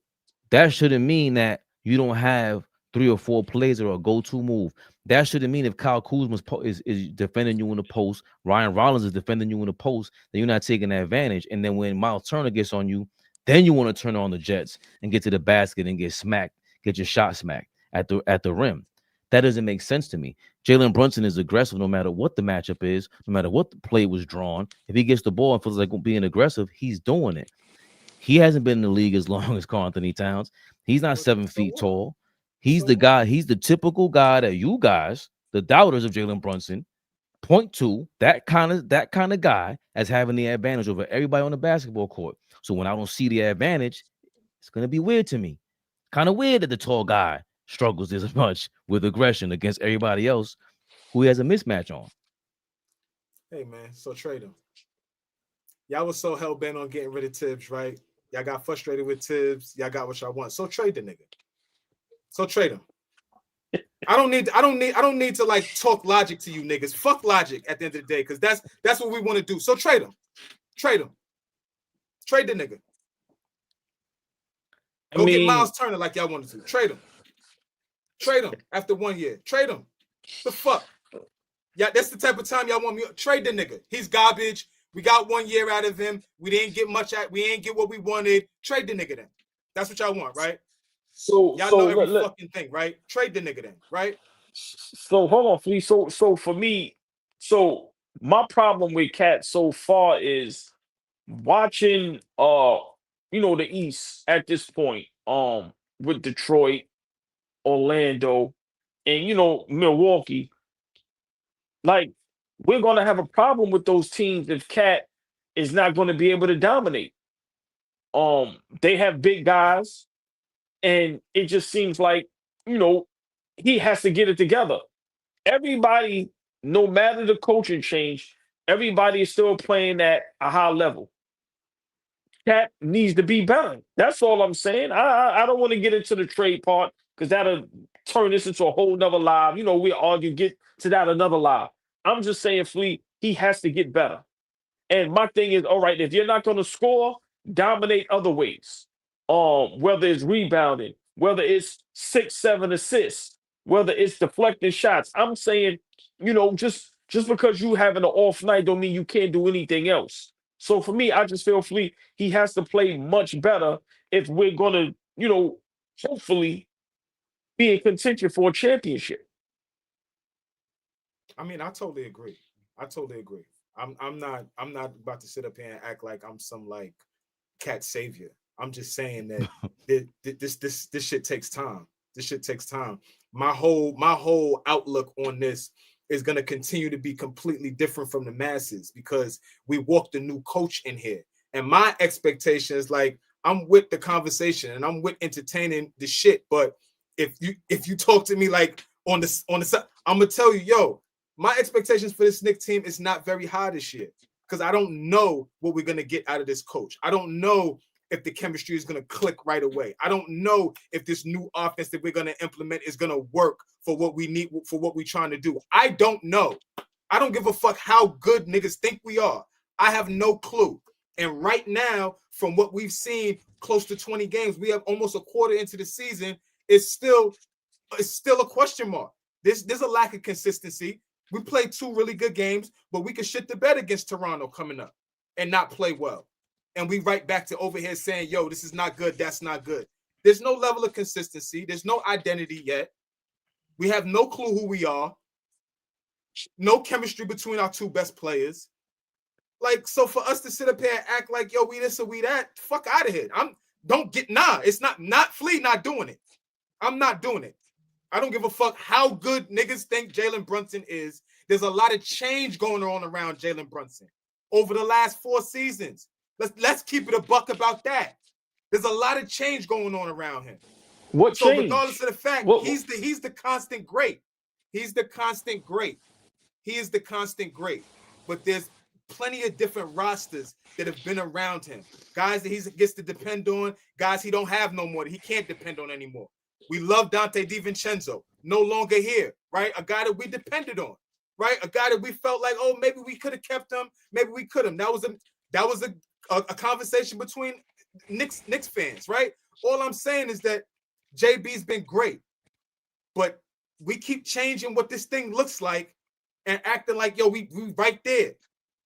That shouldn't mean that you don't have 3 or 4 plays or a go-to move. That shouldn't mean if Kyle Kuzma is defending you in the post, Ryan Rollins is defending you in the post, then you're not taking advantage. And then when Miles Turner gets on you, then you want to turn on the Jets and get to the basket and get smacked, get your shot smacked at the rim. That doesn't make sense to me. Jalen Brunson is aggressive no matter what the matchup is, no matter what the play was drawn. If he gets the ball and feels like being aggressive, he's doing it. He hasn't been in the league as long as Karl Anthony Towns. He's not 7 feet tall. He's the guy. He's the typical guy that you guys, the doubters of Jalen Brunson, point to, that kind of guy as having the advantage over everybody on the basketball court. So when I don't see the advantage, it's gonna be weird to me. Kind of weird that the tall guy struggles this much with aggression against everybody else who he has a mismatch on. Hey man, so trade him. Y'all was so hell bent on getting rid of Tibbs, right? Y'all got frustrated with Tibbs. Y'all got what y'all want. So trade the nigga. So trade him. I don't need to like talk logic to you niggas. Fuck logic at the end of the day, because that's what we want to do. So trade him. Trade him. Trade the nigga. Go get Miles Turner like y'all wanted to. Trade him. Trade him after 1 year. Trade him. The fuck? Yeah, that's the type of time y'all want me. Trade the nigga. He's garbage. We got 1 year out of him. We didn't get much out. We ain't get what we wanted. Trade the nigga then. That's what y'all want, right? So y'all know every fucking thing, right? Trade the nigga then, right? So hold on, please. So for me, so my problem with Cat so far is watching the East at this point, with Detroit, Orlando, and Milwaukee. Like, we're gonna have a problem with those teams if Cat is not going to be able to dominate. They have big guys, and it just seems like he has to get it together. Everybody, no matter the coaching change, everybody is still playing at a high level. Cat needs to be better. That's all I'm saying. I don't want to get into the trade part because that'll turn this into a whole nother live. We argue, get to that another live. I'm just saying, Fleet, he has to get better. And my thing is, all right, if you're not going to score, dominate other ways. Whether it's rebounding, whether it's 6-7 assists, whether it's deflecting shots. I'm saying, just because you having an off night don't mean you can't do anything else. So for me, I just feel Fleet, he has to play much better if we're gonna, hopefully be in contention for a championship. I mean, I totally agree. I'm not about to sit up here and act like I'm some like Cat savior. I'm just saying that this shit takes time. This shit takes time. My whole outlook on this is going to continue to be completely different from the masses because we walked a new coach in here. And my expectation is like, I'm with the conversation and I'm with entertaining the shit. But if you talk to me like on the side, I'm gonna tell you, yo, my expectations for this Knicks team is not very high this year because I don't know what we're gonna get out of this coach. I don't know if the chemistry is gonna click right away. I don't know if this new offense that we're gonna implement is gonna work for what we need, for what we're trying to do. I don't know. I don't give a fuck how good niggas think we are. I have no clue. And right now, from what we've seen, close to 20 games, we have almost a quarter into the season. It's still a question mark. There's a lack of consistency. We played 2 really good games, but we could shit the bed against Toronto coming up and not play well. And we right back to over here saying, yo, this is not good. That's not good. There's no level of consistency. There's no identity yet. We have no clue who we are. No chemistry between our 2 best players. Like, so for us to sit up here and act like, yo, we this or we that, fuck out of here. It's not Flea not doing it. I'm not doing it. I don't give a fuck how good niggas think Jalen Brunson is. There's a lot of change going on around Jalen Brunson over the last 4 seasons. Let's keep it a buck about that. There's a lot of change going on around him. What so change? Regardless of the fact, he's the constant great. He's the constant great. He is the constant great. But there's plenty of different rosters that have been around him. Guys that he gets to depend on, guys he don't have no more, that he can't depend on anymore. We love Dante DiVincenzo, no longer here, right? A guy that we depended on, right? A guy that we felt like, oh, maybe we could have kept him, maybe we could have. That was a conversation between Knicks fans, right? All I'm saying is that JB's been great, but we keep changing what this thing looks like and acting like, yo, we right there.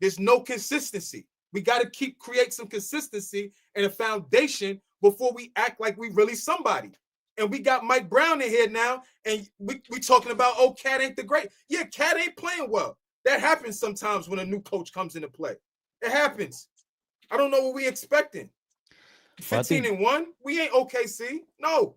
There's no consistency. We got to create some consistency and a foundation before we act like we really somebody. And we got Mike Brown in here now, and we talking about, oh, Cat ain't the great. Yeah, Cat ain't playing well. That happens sometimes when a new coach comes into play. It happens. I don't know what we expecting. 15-1, we ain't OKC. No.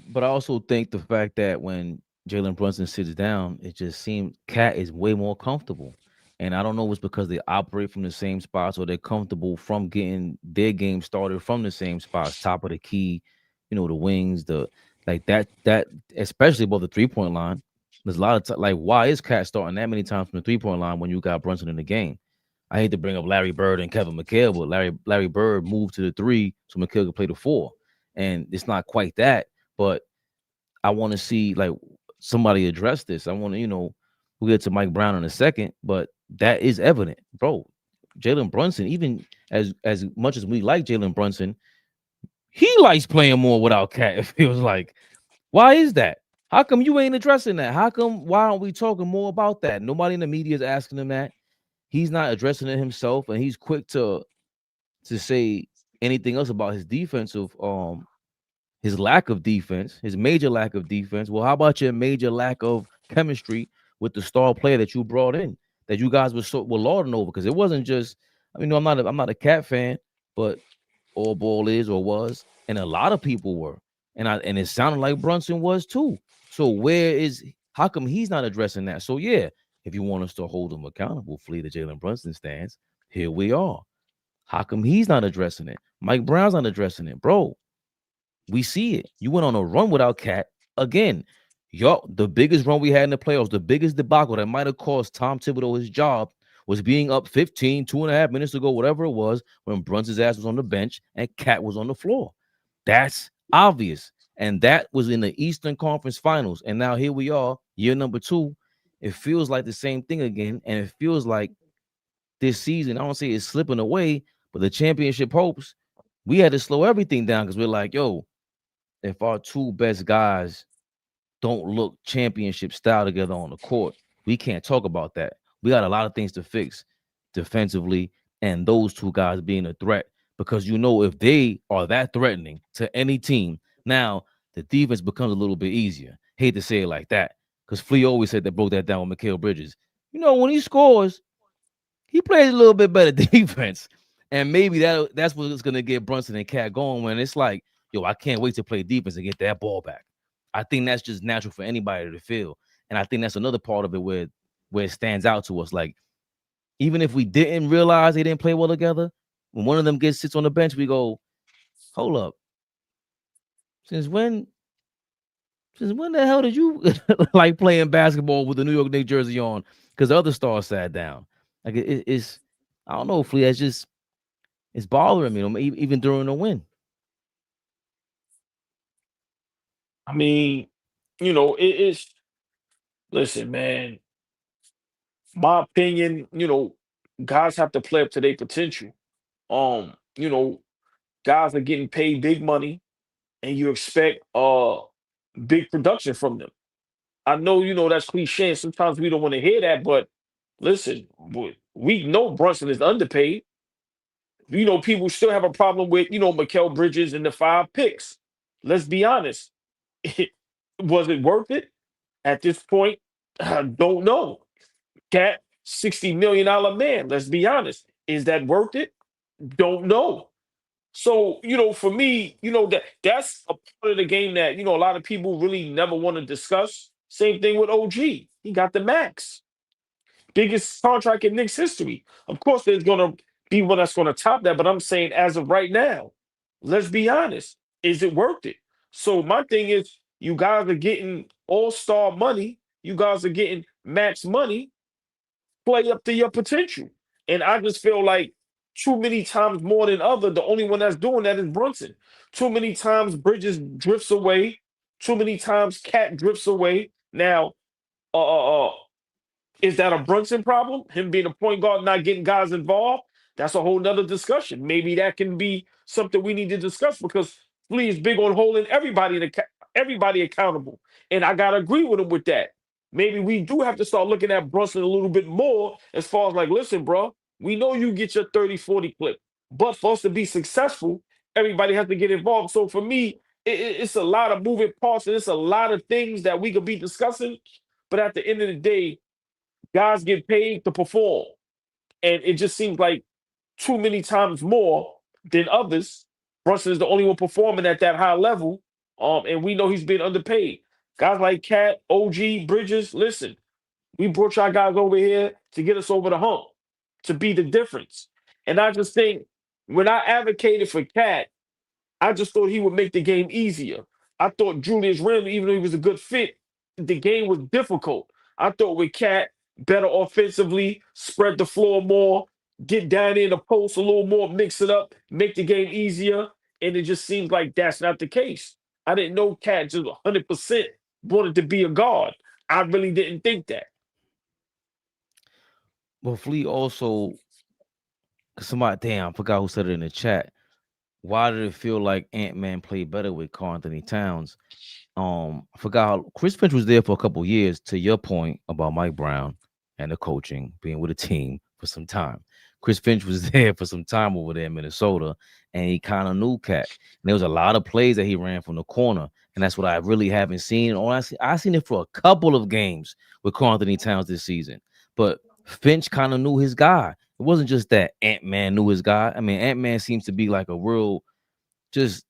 But I also think the fact that when Jalen Brunson sits down, it just seems Cat is way more comfortable. And I don't know if it's because they operate from the same spots or they're comfortable from getting their game started from the same spots, top of the key, the wings, that especially above the 3-point line. There's a lot of why is Cat starting that many times from the 3-point line when you got Brunson in the game? I hate to bring up Larry Bird and Kevin McHale, but Larry Bird moved to the 3 so McHale could play the 4. And it's not quite that, but I want to see somebody address this. I want to, we'll get to Mike Brown in a second, but that is evident, bro. Jalen Brunson, even as much as we like Jalen Brunson, he likes playing more without Cat. It feels like, why is that? How come you ain't addressing that? Why aren't we talking more about that? Nobody in the media is asking him that. He's not addressing it himself, and he's quick to say anything else about his defensive, his lack of defense, his major lack of defense. Well, how about your major lack of chemistry with the star player that you brought in, that you guys were lauding over? Because it wasn't just, I'm not a Cat fan, but AllBall is or was, and a lot of people were, and it sounded like Brunson was too. So how come he's not addressing that? So yeah, if you want us to hold him accountable, flee the Jalen Brunson stands. Here we are. How come he's not addressing it? Mike Brown's not addressing it, bro. We see it. You went on a run without Cat again. The biggest run we had in the playoffs, the biggest debacle that might have cost Tom Thibodeau his job was being up 15, 2.5 minutes ago, whatever it was, when Brunson's ass was on the bench and Cat was on the floor. That's obvious. And that was in the Eastern Conference Finals. And now here we are, year number 2. It feels like the same thing again. And it feels like this season, I don't say it's slipping away, but the championship hopes, we had to slow everything down because we're like, yo, if our 2 best guys don't look championship style together on the court, we can't talk about that. We got a lot of things to fix defensively, and those 2 guys being a threat, because if they are that threatening to any team, now the defense becomes a little bit easier. Hate to say it like that, because Flea always said that, broke that down with Mikal Bridges. When he scores, he plays a little bit better defense, and maybe that's what's going to get Brunson and Cat going, when it's like, yo, I can't wait to play defense and get that ball back. I think that's just natural for anybody to feel. And I think that's another part of it where it stands out to us. Like, even if we didn't realize they didn't play well together, when one of them sits on the bench, we go, hold up. Since when the hell did you like playing basketball with the New York Knicks jersey on? Because the other stars sat down. Like, it's, I don't know, Flea, it's bothering me, even during the win. I mean, it's, listen, man, my opinion, guys have to play up to their potential. Guys are getting paid big money and you expect big production from them. I know, that's cliche, and sometimes we don't want to hear that, but listen, we know Brunson is underpaid. People still have a problem with, Mikal Bridges and the 5 picks. Let's be honest. Was it worth it? At this point, I don't know. Cat, $60 million man. Let's be honest. Is that worth it? Don't know. So, for me, that's a part of the game that, a lot of people really never want to discuss. Same thing with OG. He got the max. Biggest contract in Knicks history. Of course, there's going to be one that's going to top that, but I'm saying as of right now, let's be honest. Is it worth it? So my thing is, you guys are getting all-star money. You guys are getting max money. Play up to your potential. And I just feel like too many times more than other, the only one that's doing that is Brunson. Too many times Bridges drifts away. Too many times Cat drifts away. Now, uh, uh, uh, is that a Brunson problem? Him being a point guard, not getting guys involved? That's a whole nother discussion. Maybe that can be something we need to discuss because Flea is big on holding everybody accountable. And I gotta agree with him with that. Maybe we do have to start looking at Brunson a little bit more as far as like, listen, bro, we know you get your 30, 40 clip. But for us to be successful, everybody has to get involved. So for me, it's a lot of moving parts and it's a lot of things that we could be discussing. But at the end of the day, guys get paid to perform. And it just seems like too many times more than others. Brunson is the only one performing at that high level. And we know he's being underpaid. Guys like Cat, OG, Bridges, listen, we brought y'all guys over here to get us over the hump, to be the difference. And I just think when I advocated for Cat, I just thought he would make the game easier. I thought Julius Randle, even though he was a good fit, the game was difficult. I thought with Cat, better offensively, spread the floor more, get down in the post a little more, mix it up, make the game easier. And it just seems like that's not the case. I didn't know Cat just 100% wanted to be a guard. I really didn't think that. Well, Flea also, somebody, damn, I forgot who said it in the chat. Why did it feel like Ant-Man played better with Karl Anthony Towns? I forgot how Chris Finch was there for a couple years, to your point about Mike Brown and the coaching, being with a team for some time. Chris Finch was there for some time over there in Minnesota, and he kind of knew Cat. And there was a lot of plays that he ran from the corner, and that's what I really haven't seen. I've seen it for a couple of games with Karl Anthony Towns this season. But Finch kind of knew his guy. It wasn't just that Ant-Man knew his guy. I mean, Ant-Man seems to be like a real, just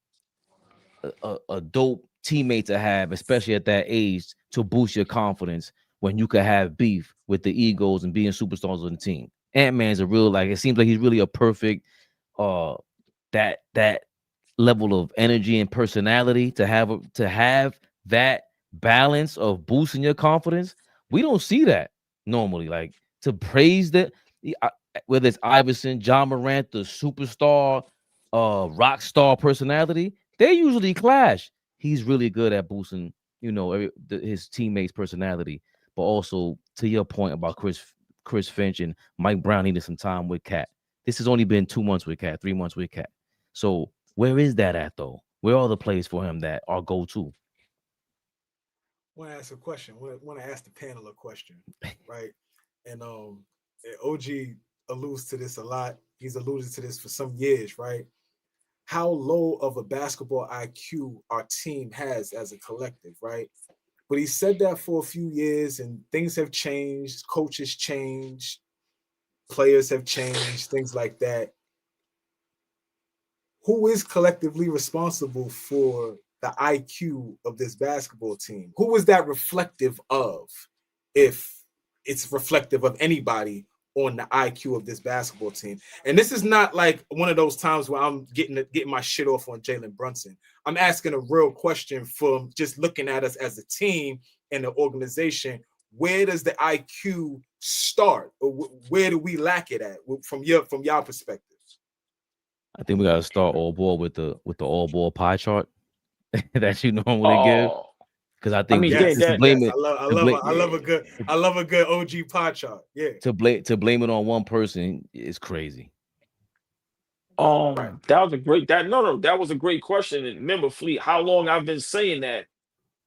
a dope teammate to have, especially at that age, to boost your confidence when you could have beef with the egos and being superstars on the team. Ant-Man's a real, like, it seems like he's really a perfect that level of energy and personality to have that balance of boosting your confidence. We don't see that normally. Like, to praise that, whether it's Iverson, John Morant, the superstar, rock star personality, they usually clash. He's really good at boosting, his teammates' personality. But also, to your point about Chris Finch and Mike Brown needed some time with Cat. This has only been 2 months with Cat, 3 months with Cat. So where is that at, though? Where are the plays for him that are go-to? I want to ask a question. I want to ask the panel a question, right? And OG alludes to this a lot. He's alluded to this for some years, right? How low of a basketball IQ our team has as a collective, right? But he said that for a few years, and things have changed. Coaches changed, players have changed, things like that. Who is collectively responsible for the IQ of this basketball team? Who is that reflective of, if it's reflective of anybody on the IQ of this basketball team? And this is not like one of those times where I'm getting my shit off on Jalen Brunson. I'm asking a real question from just looking at us as a team and the organization. Where does the IQ start, or where do we lack it at from y'all perspective? I think we got to start AllBall with the AllBall pie chart that you normally give, because I think to blame it. I love a good OG pie chart. Yeah, to blame it on one person is crazy. That was a great that was a great question. And remember, Fleet, how long I've been saying that.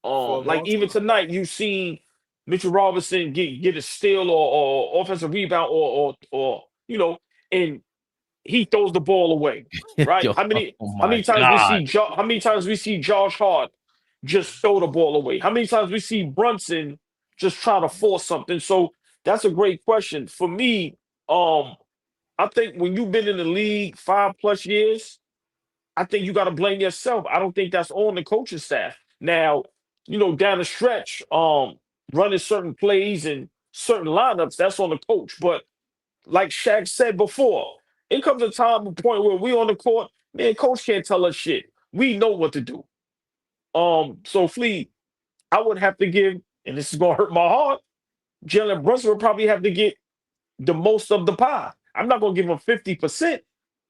Like even tonight, you seen Mitchell Robinson get a steal or offensive rebound or and he throws the ball away, right? Yo, how many times we see Josh Hart just throw the ball away? How many times we see Brunson just try to force something? So that's a great question. For me, I think when you've been in the league 5+ years, I think you got to blame yourself. I don't think that's on the coaching staff. Now, down the stretch, running certain plays and certain lineups, that's on the coach. But like Shaq said before, it comes a point where we on the court, man, coach can't tell us shit. We know what to do. So Flea, I would have to give, and this is gonna hurt my heart, Jalen Brunson would probably have to get the most of the pie. I'm not going to give him 50%,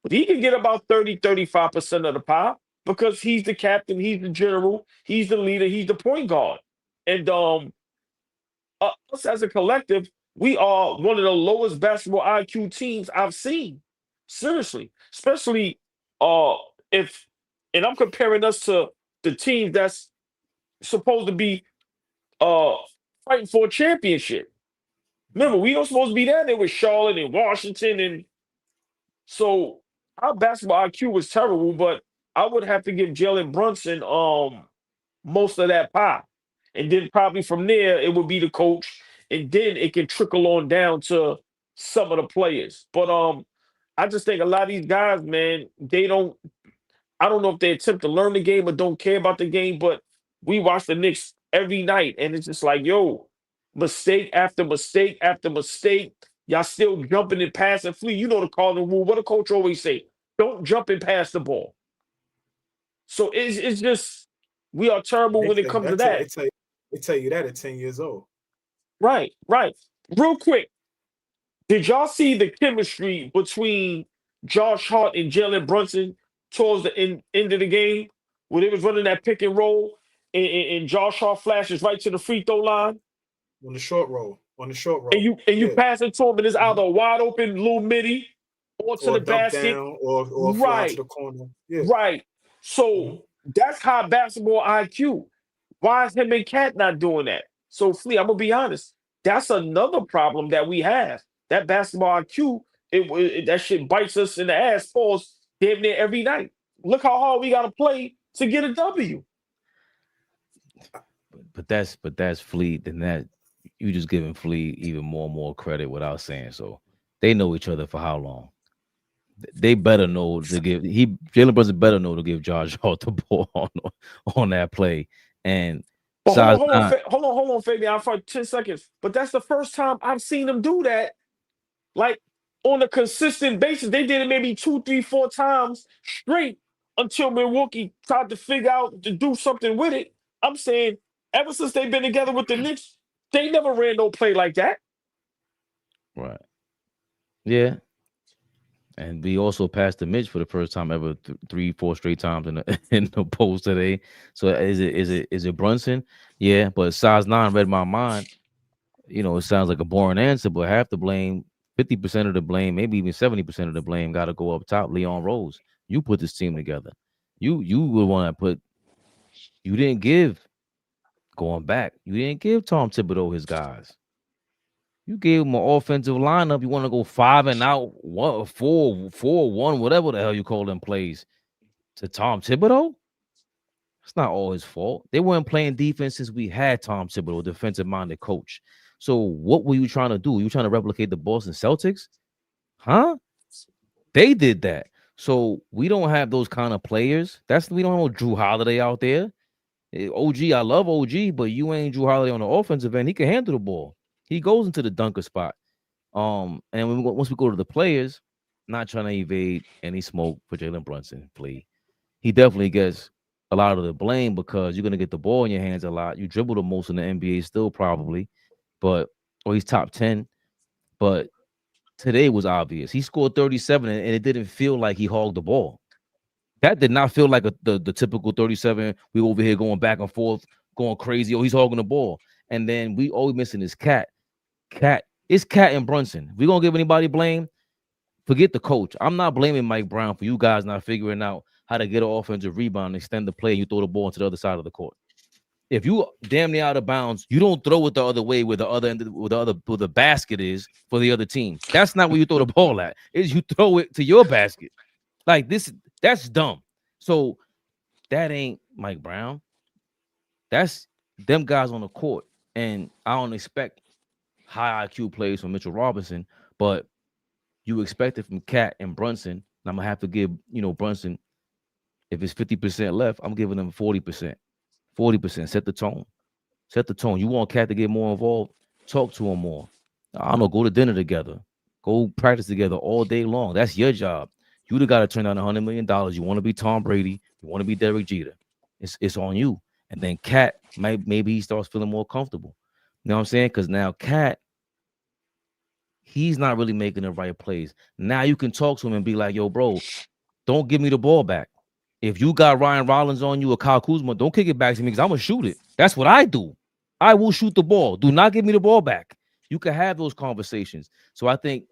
but he can get about 30, 35% of the pie because he's the captain, he's the general, he's the leader, he's the point guard. And us as a collective, we are one of the lowest basketball IQ teams I've seen. Seriously, especially if, and I'm comparing us to the team that's supposed to be fighting for a championship. Remember, we don't supposed to be down there with Charlotte and Washington, and so our basketball IQ was terrible. But I would have to give Jalen Brunson most of that pie, and then probably from there it would be the coach, and then it can trickle on down to some of the players. But I just think a lot of these guys, man, they don't. I don't know if they attempt to learn the game or don't care about the game, but we watch the Knicks every night, and it's just like, yo, mistake after mistake after mistake. Y'all still jumping and passing. Flea, you know the cardinal rule. What the coach always say: don't jump and pass the ball. So it's just we are terrible when it comes to that. They tell you that at 10 years old. Right, right. Real quick, did y'all see the chemistry between Josh Hart and Jalen Brunson towards the end of the game when they was running that pick and roll and Josh Hart flashes right to the free throw line? On the short roll. And you pass it to him and it's either a wide open little midi or to the basket. Down or fly to the corner. Yeah. Right. So that's high basketball IQ. Why is him and Cat not doing that? So, Flea, I'm going to be honest. That's another problem that we have. That basketball IQ, that shit bites us in the ass, falls damn near every night. Look how hard we got to play to get a W. But that's Flea. Then that you just giving Flea even more and more credit without saying so. They know each other for how long? They better know to give Jalen Brunson better know to give Josh Hart the ball on that play. And hold on, Fabian, for 10 seconds. But that's the first time I've seen them do that, like on a consistent basis. They did it maybe 2, 3, 4 times straight until Milwaukee tried to figure out to do something with it. I'm saying ever since they've been together with the Knicks, they never ran no play like that. Right. Yeah. And we also passed the Mitch for the first time ever 3, 4 straight times in the post today. So is it Brunson? Yeah, but size 9 read my mind. You know, it sounds like a boring answer, but half the blame, 50% of the blame, maybe even 70% of the blame got to go up top. Leon Rose, you put this team together. You would want to put. You didn't give. Going back, you didn't give Tom Thibodeau his guys. You gave him an offensive lineup. You want to go 5 and out, 4-1, whatever the hell you call them plays to Tom Thibodeau. It's not all his fault. They weren't playing defense since we had Tom Thibodeau, defensive-minded coach. So what were you trying to do? You trying to replicate the Boston Celtics? Huh? They did that. So we don't have those kind of players. We don't have Drew Holiday out there. OG, I love OG, but you ain't Drew Holiday on the offensive end. He can handle the ball. He goes into the dunker spot. And once we go to the players, not trying to evade any smoke for Jalen Brunson, please. He definitely gets a lot of the blame because you're going to get the ball in your hands a lot. You dribble the most in the NBA still probably, or he's top 10. But today was obvious. He scored 37 and it didn't feel like he hogged the ball. That did not feel like the typical 37. We over here going back and forth, going crazy. Oh, he's hogging the ball. And then we always missing this Cat. It's Cat and Brunson. If we're going to give anybody blame, forget the coach. I'm not blaming Mike Brown for you guys not figuring out how to get an offensive rebound, extend the play, and you throw the ball into the other side of the court. If you damn near out of bounds, you don't throw it the other way where the other end where the basket is for the other team. That's not where you throw the ball at. Is you throw it to your basket. Like this, that's dumb. So that ain't Mike Brown. That's them guys on the court. And I don't expect high IQ plays from Mitchell Robinson, but you expect it from Cat and Brunson. And I'm gonna have to give, Brunson, if it's 50% left, I'm giving them 40%. 40%. Set the tone. Set the tone. You want Cat to get more involved? Talk to him more. I don't know. Go to dinner together. Go practice together all day long. That's your job. You got to turn down $100 million. You want to be Tom Brady. You want to be Derek Jeter. It's on you. And then Cat, maybe he starts feeling more comfortable. You know what I'm saying? Because now Cat, he's not really making the right plays. Now you can talk to him and be like, yo, bro, don't give me the ball back. If you got Ryan Rollins on you or Kyle Kuzma, don't kick it back to me because I'm going to shoot it. That's what I do. I will shoot the ball. Do not give me the ball back. You can have those conversations. So I think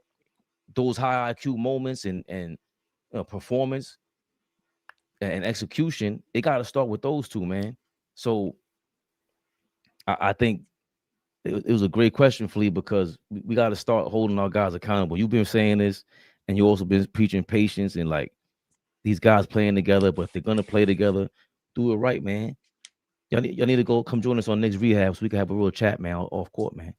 those high IQ moments and performance and execution, it got to start with those two, man. So I think it was a great question, Flea, because we got to start holding our guys accountable. You've been saying this, and you also been preaching patience and like these guys playing together, but if they're gonna play together, do it right, man. Y'all need to go come join us on Knicks Rehab so we can have a real chat, man, off court, man.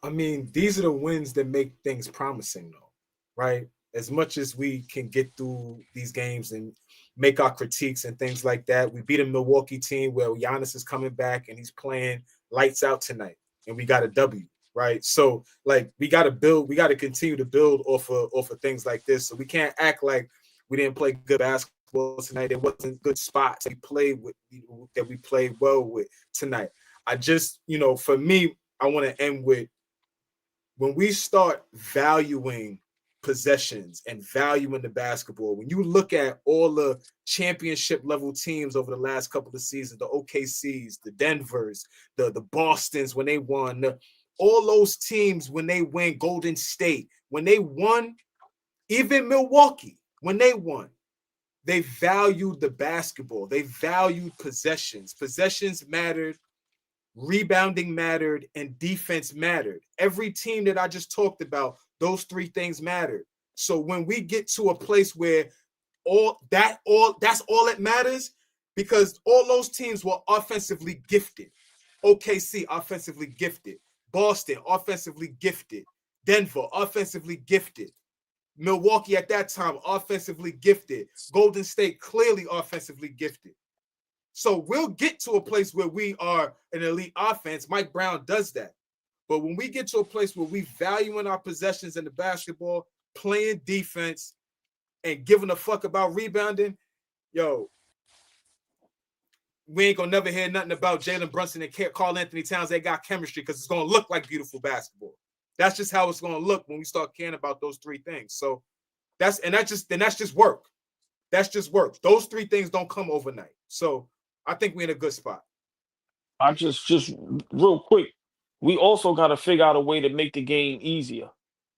I mean, these are the wins that make things promising, though, right? As much as we can get through these games and make our critiques and things like that, we beat a Milwaukee team where Giannis is coming back and he's playing lights out tonight, and we got a W, right? So, like, we got to build, we got to continue to build off of things like this. So we can't act like we didn't play good basketball tonight. There wasn't good spots we played with that we played well with tonight. I just, for me, I want to end with, when we start valuing possessions and valuing the basketball, when you look at all the championship level teams over the last couple of seasons, the OKCs, the Denvers, the Bostons, when they won, all those teams, when they win, Golden State, when they won, even Milwaukee, when they won, they valued the basketball. They valued possessions. Possessions mattered. Rebounding mattered, and defense mattered. Every team that I just talked about, those three things mattered. So when we get to a place where that's all that matters, because all those teams were offensively gifted. OKC offensively gifted. Boston offensively gifted. Denver offensively gifted. Milwaukee at that time offensively gifted. Golden State clearly offensively gifted. So we'll get to a place where we are an elite offense. Mike Brown does that. But when we get to a place where we valuing our possessions in the basketball, playing defense, and giving a fuck about rebounding, yo, we ain't gonna never hear nothing about Jalen Brunson and Karl Anthony Towns. They got chemistry because it's gonna look like beautiful basketball. That's just how it's gonna look when we start caring about those three things. So that's just work. That's just work. Those three things don't come overnight. So I think we're in a good spot. I just real quick, we also got to figure out a way to make the game easier.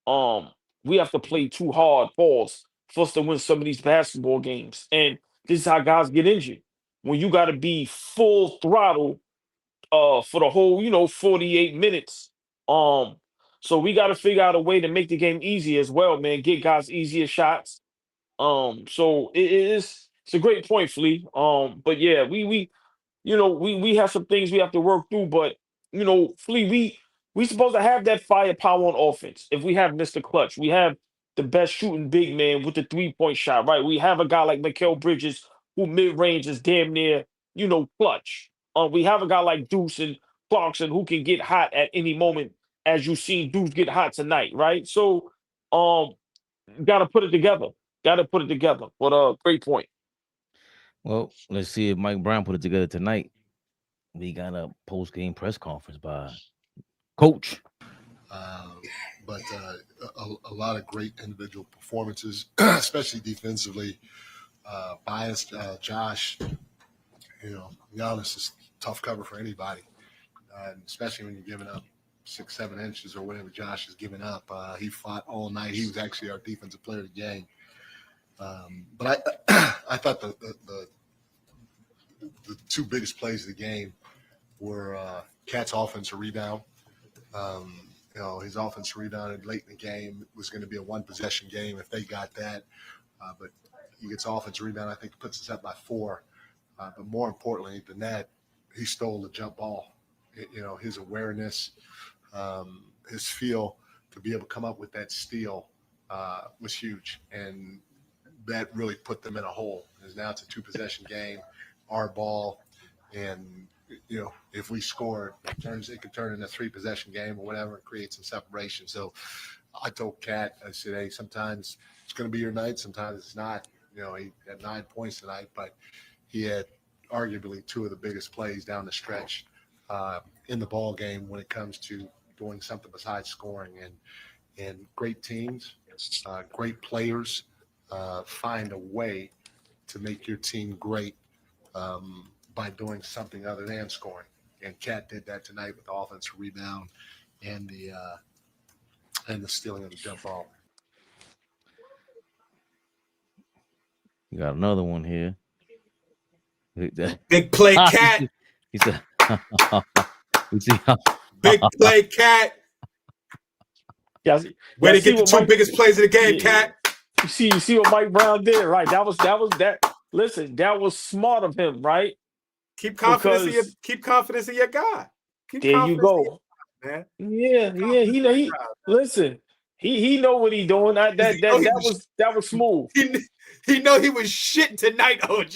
We have to play too hard, pause, for us to win some of these basketball games. And this is how guys get injured. When you got to be full throttle for the whole, 48 minutes. So we got to figure out a way to make the game easier as well, man. Get guys easier shots. So it's a great point, Flea. But yeah, we have some things we have to work through, but Flea, we supposed to have that firepower on offense. If we have Mr. Clutch, we have the best shooting big man with the 3-point shot, right? We have a guy like Mikal Bridges who mid-range is damn near, clutch. We have a guy like Deuce and Clarkson who can get hot at any moment, as you seen Deuce get hot tonight, right? So gotta put it together. Gotta put it together. But great point. Well, let's see if Mike Brown put it together tonight. We got a post-game press conference by Coach. But a lot of great individual performances, especially defensively. Biased Josh, Giannis is tough cover for anybody, and especially when you're giving up 6-7 inches or whatever Josh has given up. He fought all night. He was actually our defensive player of the game. But I thought the two biggest plays of the game were Cat's offensive rebound. His offensive rebound late in the game was going to be a one-possession game if they got that. But he gets offensive rebound. I think it puts us up by 4. But more importantly than that, he stole the jump ball. His awareness, his feel to be able to come up with that steal was huge. And that really put them in a hole. Because now it's a 2-possession game, our ball, and if we score, it could turn into a 3-possession game or whatever, and create some separation. So I told Cat, I said, hey, sometimes it's going to be your night, sometimes it's not. He had 9 points tonight, but he had arguably 2 of the biggest plays down the stretch in the ball game when it comes to doing something besides scoring. And great teams, great players find a way to make your team great by doing something other than scoring. And Cat did that tonight with the offensive rebound and the stealing of the jump ball. You got another one here. Big play, Cat. He said, Big play, Cat. Way to get the two biggest plays of the game, Cat. You see what Mike Brown did, right? That was that. Listen, that was smart of him, right? Keep confidence in your guy. There you go, man. Yeah. He listen. He know what he doing. That was smooth. He know he was shit tonight, OG.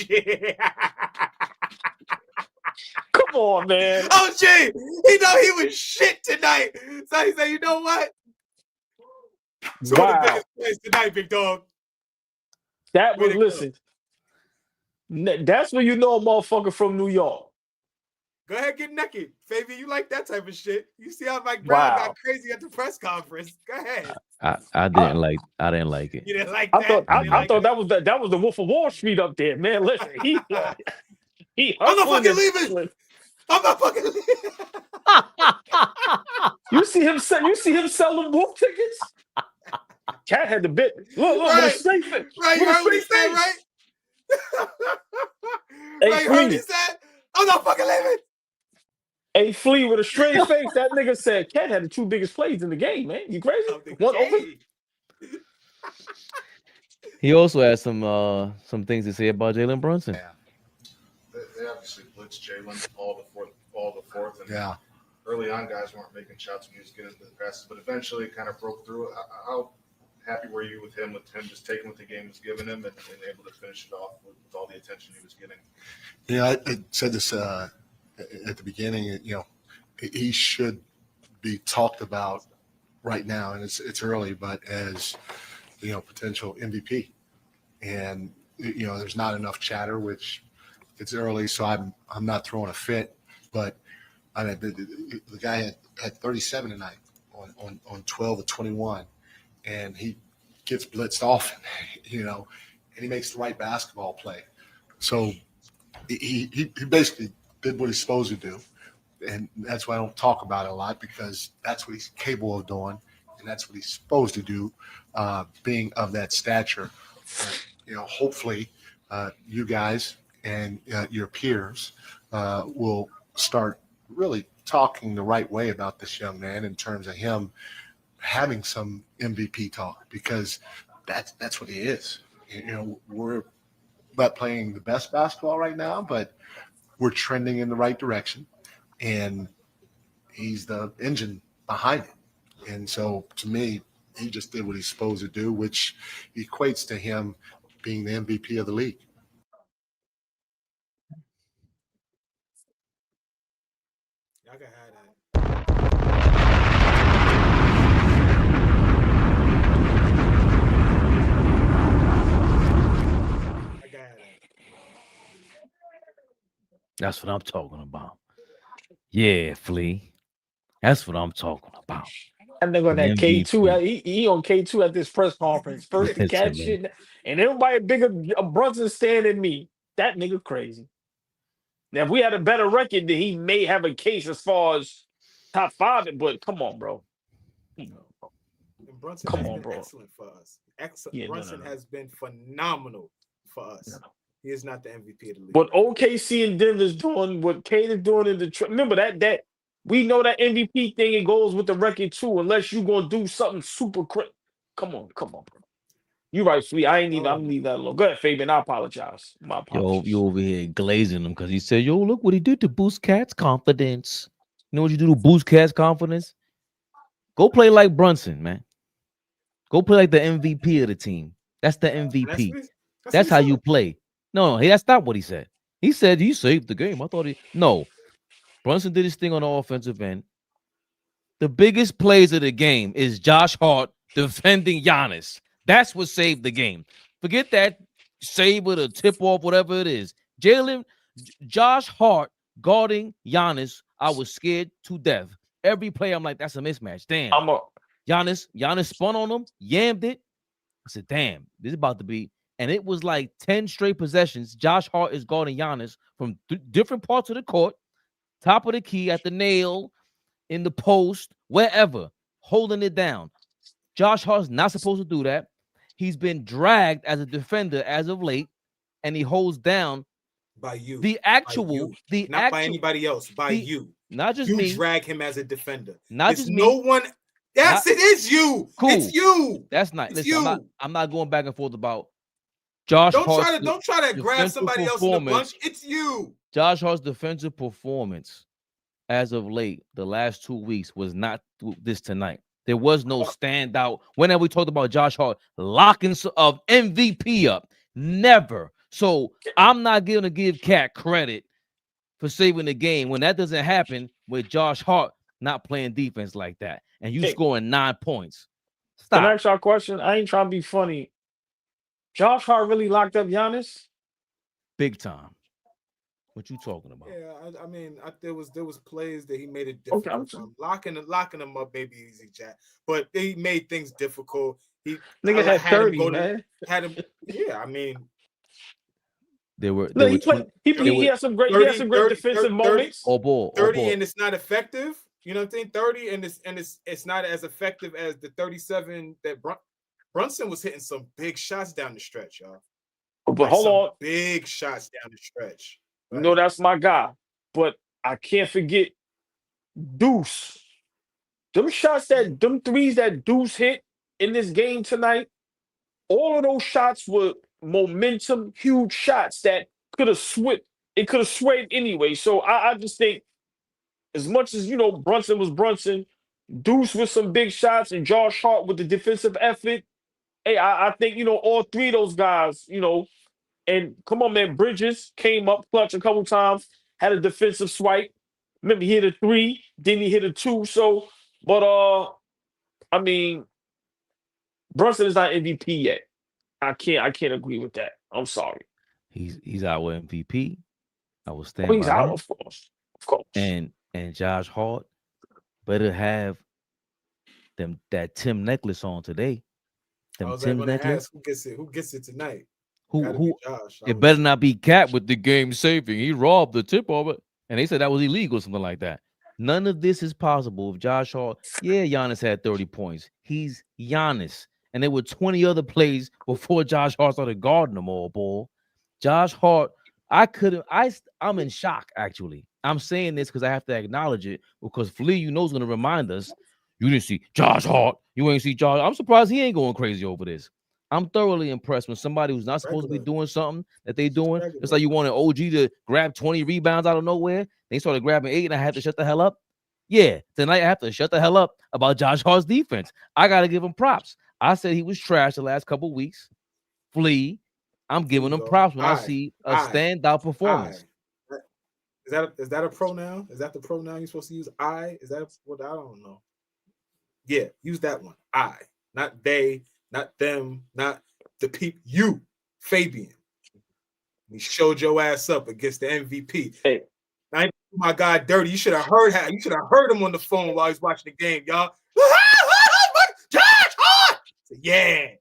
Come on, man. OG, he know he was shit tonight. So he said, you know what? Two of the biggest plays tonight, big dog. That was, listen. That's when you know a motherfucker from New York. Go ahead, get naked. Fabian, you like that type of shit. You see how Mike Brown got crazy at the press conference. Go ahead. I didn't like it. You didn't like that? I thought that was the Wolf of Wall Street up there, man. Listen, I'm not fucking leaving. I'm not fucking leaving. You see him selling wolf tickets? Cat had the bit. Look, with a straight face. Right, you heard what he said, right? Right, you heard what he said? I'm not fucking leaving. Hey, Flea, with a straight face, that nigga said Cat had the two biggest plays in the game, man. You crazy? One open. He also had some things to say about Jalen Brunson. Yeah. They obviously blitzed Jalen all the fourth. And early on, guys weren't making shots when he was getting the passes, but eventually kind of broke through. How happy were you with him just taking what the game was giving him and able to finish it off with all the attention he was getting? I said this at the beginning. He should be talked about right now, and it's early, but as potential MVP. And there's not enough chatter, which it's early, so I'm not throwing a fit. But I mean, the guy had 37 tonight on 12 of 21, and he gets blitzed often, and he makes the right basketball play. So he basically did what he's supposed to do, and that's why I don't talk about it a lot, because that's what he's capable of doing, and that's what he's supposed to do, being of that stature. Hopefully you guys and your peers will start really talking the right way about this young man in terms of him having some MVP talk, because that's what he is. We're not playing the best basketball right now, but we're trending in the right direction, and he's the engine behind it. And so to me, he just did what he's supposed to do, which equates to him being the MVP of the league. Y'all can have that. That's what I'm talking about. Yeah, Flea. That's what I'm talking about. And they're going to K2. He on K2 at this press conference. First to catch shit. And everybody bigger Brunson stand than me. That nigga crazy. Now, if we had a better record, then he may have a case as far as top 5. But come on, bro. Brunson has been excellent for us. Excellent. Yeah, Brunson has been phenomenal for us. He is not the MVP of the league. But OKC and Denver's doing what Kane is doing in Detroit. Remember that we know that MVP thing, it goes with the record too, unless you're gonna do something super crazy. Come on, bro. You right, Flea. I'm leave that alone. Go ahead, Fabian. I apologize. My apologies. You over here glazing him because he said, look what he did to boost Cat's confidence. You know what you do to boost Cat's confidence? Go play like Brunson, man. Go play like the MVP of the team. That's the MVP. That's how you play. No, that's not what he said. He said he saved the game. I thought no. Brunson did his thing on the offensive end. The biggest plays of the game is Josh Hart defending Giannis. That's what saved the game. Forget that save with a tip off, whatever it is. Josh Hart guarding Giannis, I was scared to death. Every play, I'm like, that's a mismatch. Damn. Giannis spun on him, yammed it. I said, damn, this is about to be. And it was like 10 straight possessions. Josh Hart is guarding Giannis from different parts of the court, top of the key, at the nail, in the post, wherever, holding it down. Josh Hart's not supposed to do that. He's been dragged as a defender as of late, and he holds down by you. Not by anybody else, by you. Not just me. You drag him as a defender. Not just no me. one. Yes, it is you. Cool. It's you. That's not. It's listen, you. I'm not going back and forth about Josh Hart's. Don't try to grab somebody else in the bunch. It's you. Josh Hart's defensive performance as of late, the last 2 weeks, was not this tonight. There was no standout. Whenever we talked about Josh Hart locking of MVP up, never. So I'm not going to give Cat credit for saving the game when that doesn't happen with Josh Hart not playing defense like that, and you scoring 9 points. Stop. Can I ask y'all a question? I ain't trying to be funny. Josh Hart really locked up Giannis? Big time. What you talking about? Yeah, I mean, there was plays that he made it difficult. Okay, locking them up, maybe easy, Jack. But he made things difficult. Nigga had 30, man. Yeah, I mean, he had some great defensive moments. Ball. 30 and it's not effective. You know what I'm saying? 30 and it's not as effective as the 37 that Brunson was hitting some big shots down the stretch, y'all. But hold on, big shots down the stretch. Right? You know that's my guy, but I can't forget Deuce. Them threes that Deuce hit in this game tonight, all of those shots were momentum, huge shots that could have swayed. It could have swayed anyway. So I just think, as much as Brunson was Brunson, Deuce with some big shots, and Josh Hart with the defensive effort. Hey, I think all three of those guys, and come on, man, Bridges came up clutch a couple times, had a defensive swipe. Remember, he hit a 3, then he hit a 2. So, but I mean, Brunson is not MVP yet. I can't agree with that. I'm sorry. He's our MVP. I will stand. He's out, of course. And Josh Hart better have that Tim necklace on today. Tim necklace. Who gets it tonight? Who? It better not be Cat with the game saving. He robbed the tip of it, and they said that was illegal, or something like that. None of this is possible if Josh Hart. Yeah, Giannis had 30 points. He's Giannis, and there were 20 other plays before Josh Hart started guarding them all. Ball. Josh Hart. I'm in shock, actually. I'm saying this because I have to acknowledge it, because Flea, is going to remind us, you didn't see Josh Hart. You ain't see Josh. I'm surprised he ain't going crazy over this. I'm thoroughly impressed when somebody who's not supposed to be doing something that they doing. It's like you want an OG to grab 20 rebounds out of nowhere. They started grabbing 8, and I had to shut the hell up. Yeah, tonight I have to shut the hell up about Josh Hart's defense. I got to give him props. I said he was trash the last couple of weeks. Flea, I'm giving him props when I see a standout performance. Is that a pronoun? Is that the pronoun you're supposed to use? I? Is that what? I don't know. Yeah, use that one. I, not they, not them, not the people. You, Fabian. He showed your ass up against the MVP. Hey, I ain't my guy dirty. You should have heard him. You should have heard him on the phone while he's watching the game, y'all. Josh Hart! Yeah.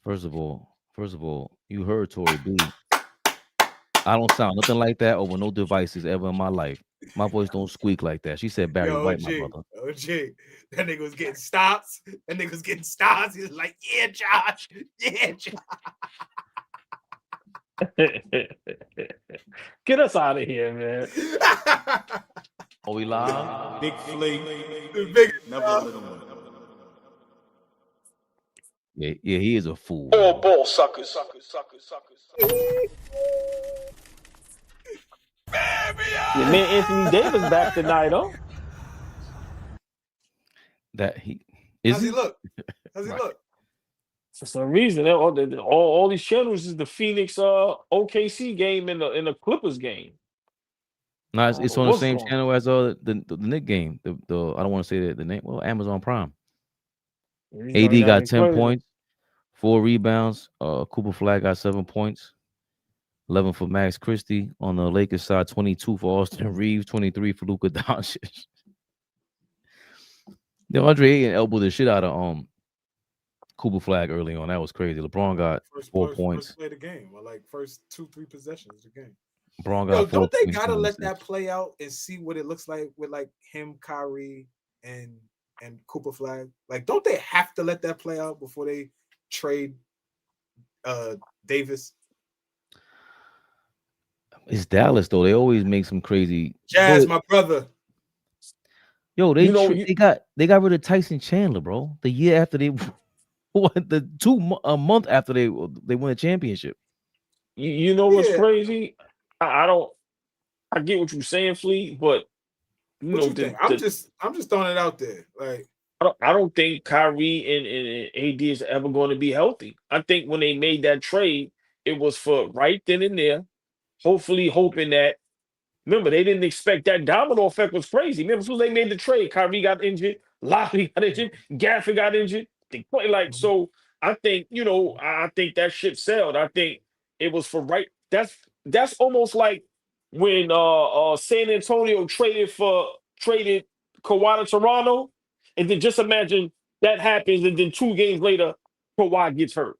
First of all, you heard Tory B. I don't sound nothing like that over no devices ever in my life. My voice don't squeak like that. She said Barry White, my brother. OG. That nigga was getting stops. He was like, yeah, Josh. Get us out of here, man. Are we live? Big Flea. Never little one. Yeah, he is a fool. AllBall suckers. Your man Anthony Davis back tonight, though. That he is. How's he look? For some reason, all these channels is the Phoenix OKC game and the Clippers game. No, it's on the same channel as the Knicks game. The I don't want to say the name. Well, Amazon Prime. AD got 10 points, 4 rebounds. Cooper Flag got 7 points. 11 for Max Christie. On the Lakers side, 22 for Austin Reeves, 23 for Luka Doncic. DeAndre Ayton elbowed the shit out of Cooper Flag early on. That was crazy. LeBron got First 4 play, points. first play of the game, or like first 2-3 possessions of the game. LeBron Yo, got 4 don't they points. gotta and let that assists. play out and see what it looks like with like him, Kyrie, and Cooper Flag? Like, don't they have to let that play out before they trade Davis? It's Dallas though. They always make some crazy. Jazz, But, my brother. yo, You know, they got rid of Tyson Chandler, bro. The year after they won a month after they won a championship. you know what's Yeah. crazy? I get what you're saying, Fleet, but you What know you think? I'm just throwing it out there. Like, I don't think Kyrie and AD is ever going to be healthy. I think when they made that trade, it was for right then and there, hopefully hoping that. Remember, they didn't expect that domino effect was crazy. Remember, as soon as they made the trade, Kyrie got injured, Lowry got injured, Gafford got injured. They play like so. I think I think that ship sailed. I think it was for right. That's almost like when San Antonio traded Kawhi to Toronto, and then just imagine that happens, and then 2 games later, Kawhi gets hurt,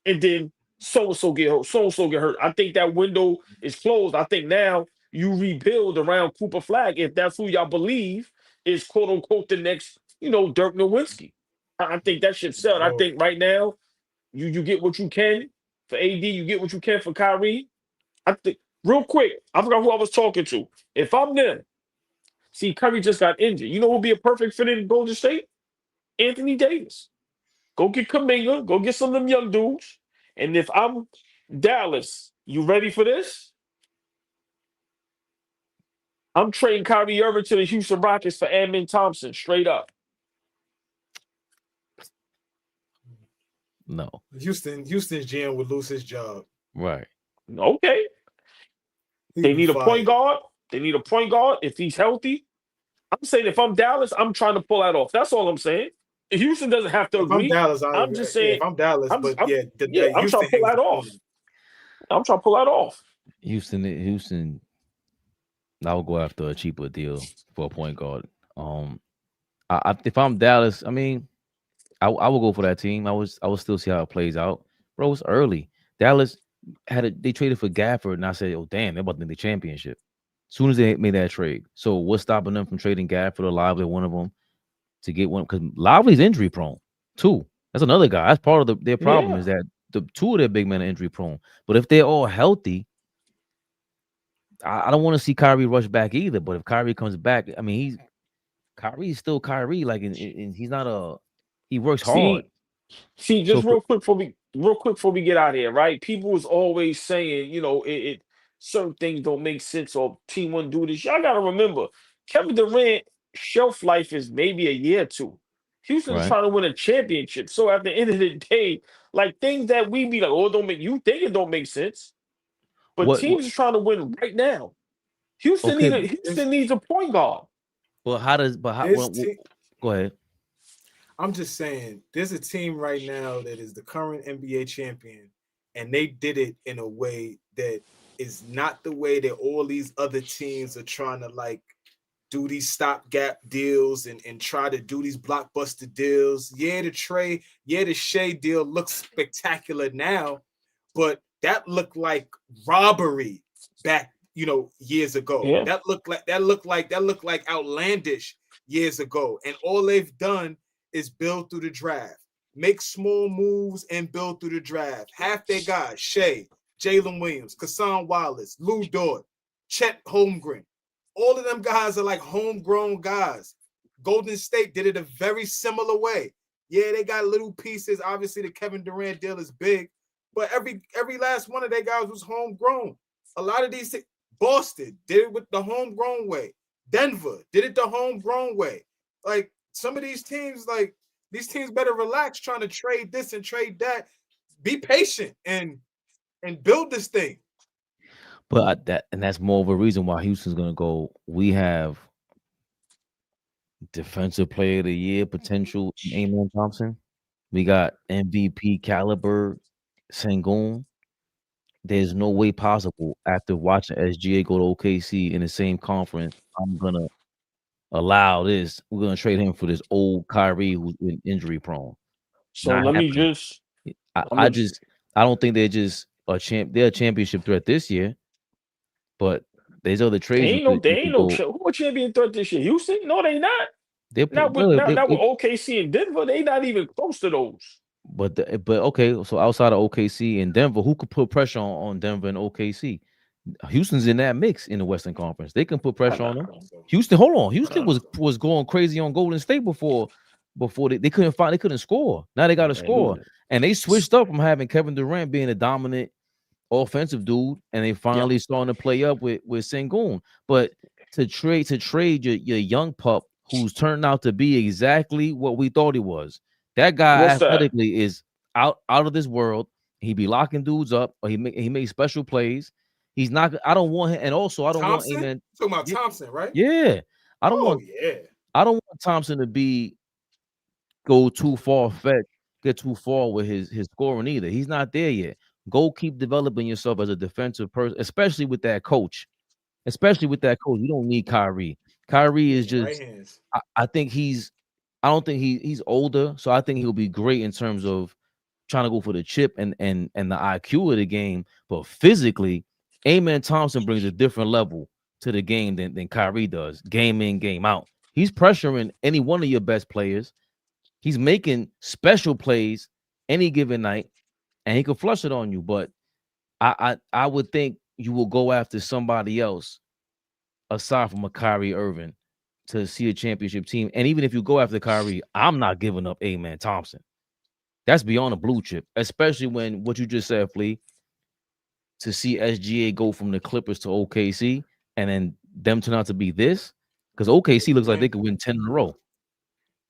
and then so and so get hurt, so and so get hurt. I think that window is closed. I think now you rebuild around Cooper Flag if that's who y'all believe is quote unquote the next, Dirk Nowitzki. I think that ship sailed. I oh, think right now you get what you can for AD, you get what you can for Kyrie. I think real quick, I forgot who I was talking to. If I'm them, see Curry just got injured. You know who'll be a perfect fit in Golden State? Anthony Davis. Go get Kaminga, go get some of them young dudes. And if I'm Dallas, you ready for this? I'm trading Kyrie Irving to the Houston Rockets for Amen Thompson, straight up. No. Houston's GM would lose his job. Right. Okay. They need a point guard. They need a point guard if he's healthy. I'm saying if I'm Dallas, I'm trying to pull that off. That's all I'm saying. Houston doesn't have to agree. If I'm Dallas, I'm just saying. if I'm Dallas, I'm but trying Houston to pull that off. I'm trying to pull that off. Houston. I will go after a cheaper deal for a point guard. If I'm Dallas, I mean, I will go for that team. I will still see how it plays out, bro. It's early. Dallas they traded for Gafford, and I said, oh damn, they're about to win the championship. As soon as they made that trade, so what's stopping them from trading Gafford or Lively, one of them, to get one? Because Lively's injury prone too. That's another guy. That's part of their problem is that the 2 of their big men are injury prone. But if they're all healthy, I don't want to see Kyrie rush back either. But if Kyrie comes back, I mean, Kyrie's still Kyrie. Like, and he's not he works hard. See, just real quick before we get out of here, right? People was always saying, certain things don't make sense or team wouldn't do this. Y'all gotta remember, Kevin Durant shelf life is maybe a year or 2. Houston's Right. trying to win a championship. So at the end of the day, like things that we be like, oh, you think it don't make sense. But teams are trying to win right now. Houston needs a point guard. Well, go ahead. I'm just saying, there's a team right now that is the current NBA champion, and they did it in a way that is not the way that all these other teams are trying to like do these stopgap deals and try to do these blockbuster deals. Yeah, the Shea deal looks spectacular now, but that looked like robbery back, years ago. Yeah. That looked like outlandish years ago. And all they've done is build through the draft, make small moves and build through the draft. Half their guys, Shea, Jalen Williams, Kassan Wallace, Lou Dort, Chet Holmgren. All of them guys are like homegrown guys. Golden State did it a very similar way. Yeah, they got little pieces. Obviously, the Kevin Durant deal is big, but every last one of their guys was homegrown. A lot of these, Boston did it with the homegrown way. Denver did it the homegrown way. Like some of these teams, better relax trying to trade this and trade that. Be patient and build this thing. But that's more of a reason why Houston's gonna go. We have defensive player of the year potential in Amen Thompson. We got MVP caliber Sengun. There's no way possible after watching SGA go to OKC in the same conference. I'm gonna allow this. We're gonna trade him for this old Kyrie who's been injury prone. So Not let me happening. just. I don't think they're just a champ. They're a championship threat this year, but there's other trades. They ain't no who a champion threat this year. Houston? No, they not. They're Not with OKC and Denver. They not even close to those. But okay, so outside of OKC and Denver, who could put pressure on Denver and OKC? Houston's in that mix in the Western Conference. They can put pressure on them. Houston, hold on. Houston was going crazy on Golden State before they couldn't score. Now they got to score. And they switched up from having Kevin Durant being a dominant offensive dude, and they finally starting to play up with Sengun. But to trade your young pup who's turned out to be exactly what we thought he was. That guy athletically is out of this world. He be locking dudes up, or he makes special plays. He's not. I don't want him, and also I don't want him. Talking about Thompson, right? Yeah, I don't want Thompson to go too far fetched, get too far with his scoring either. He's not there yet. Go keep developing yourself as a defensive person, especially with that coach. You don't need Kyrie. Kyrie is just. I think he's. I don't think he's older, so I think he'll be great in terms of trying to go for the chip and the IQ of the game. But physically, Amen Thompson brings a different level to the game than Kyrie does. Game in, game out. He's pressuring any one of your best players. He's making special plays any given night, and he can flush it on you. But I would think you will go after somebody else aside from a Kyrie Irving to see a championship team. And even if you go after Kyrie, I'm not giving up Amen Thompson. That's beyond a blue chip, especially when what you just said, Flea, to see SGA go from the Clippers to OKC and then them turn out to be this, because OKC looks like they could win 10 in a row.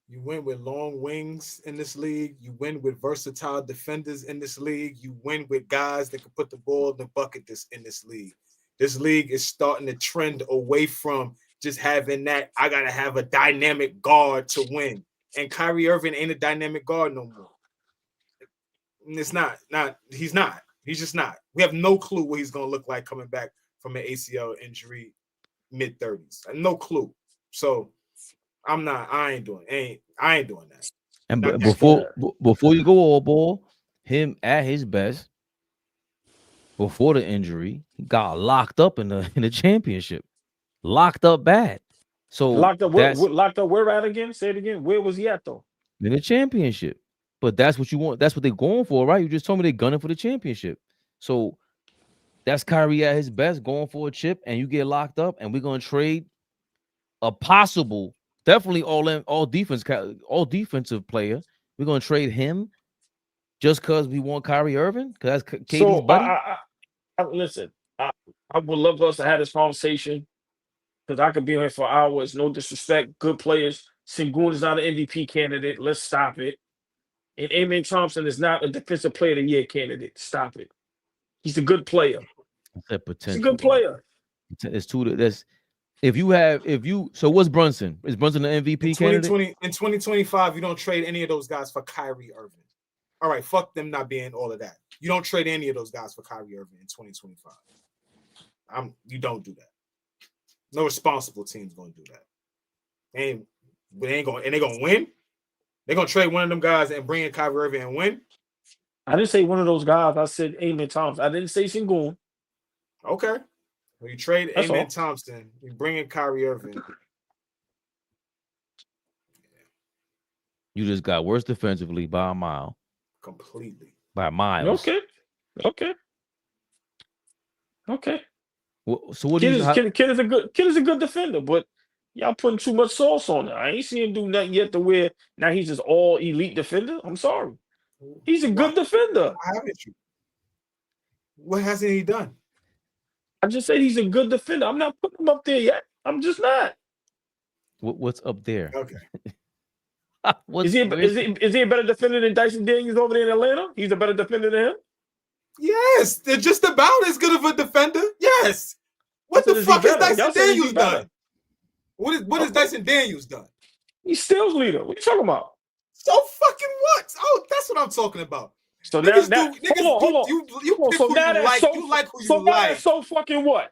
You win with long wings in this league. You win with versatile defenders in this league. You win with guys that can put the ball in the bucket in this league. This league is starting to trend away from just having that, I got to have a dynamic guard to win. And Kyrie Irving ain't a dynamic guard no more. It's not. He's not. He's just not. We have no clue what he's going to look like coming back from an ACL injury mid-30s. No clue. So I ain't doing that. And before you go all ball, him at his best, before the injury, he got locked up in the championship. Locked up bad. So locked up where at again? Say it again. Where was he at though? In the championship. But that's what you want. That's what they're going for, right? You just told me they're gunning for the championship. So that's Kyrie at his best, going for a chip, and you get locked up, and we're gonna trade a possible, definitely all defensive player. We're gonna trade him just because we want Kyrie Irving, because that's KD's buddy. Listen, I would love us to have this conversation, because I could be here for hours. No disrespect, good players. Sengun is not an MVP candidate. Let's stop it. And Amen Thompson is not a defensive player of the year candidate. Stop it. He's a good player. He's a good player. It's two. So what's Brunson? Is Brunson an MVP candidate? In 2025, you don't trade any of those guys for Kyrie Irving. All right, fuck them not being all of that. You don't trade any of those guys for Kyrie Irving in 2025. You don't do that. No responsible team's gonna do that. They ain't gonna win. They're gonna trade one of them guys and bring in Kyrie Irving and win. I didn't say one of those guys. I said Amen Thompson. I didn't say Sengun. Okay. Well, you trade Amen Thompson, you bring in Kyrie Irving. You just got worse defensively by a mile. Completely. By miles. Okay. So what do you? Kid is a good defender, but y'all putting too much sauce on it. I ain't seen him do nothing yet to where now he's just all elite defender. I'm sorry. He's a good defender. Why haven't you? What hasn't he done? I just said he's a good defender. I'm not putting him up there yet. I'm just not. What's up there? Okay. Is he a better defender than Dyson Daniels over there in Atlanta? He's a better defender than him? Yes, they're just about as good of a defender. Yes. What the fuck has Dyson Daniels done? What has Dyson Daniels done? He's steals leader. What are you talking about? So fucking what? Oh, that's what I'm talking about. So niggas now hold on. You pick who you like. You like who you like. So fucking what?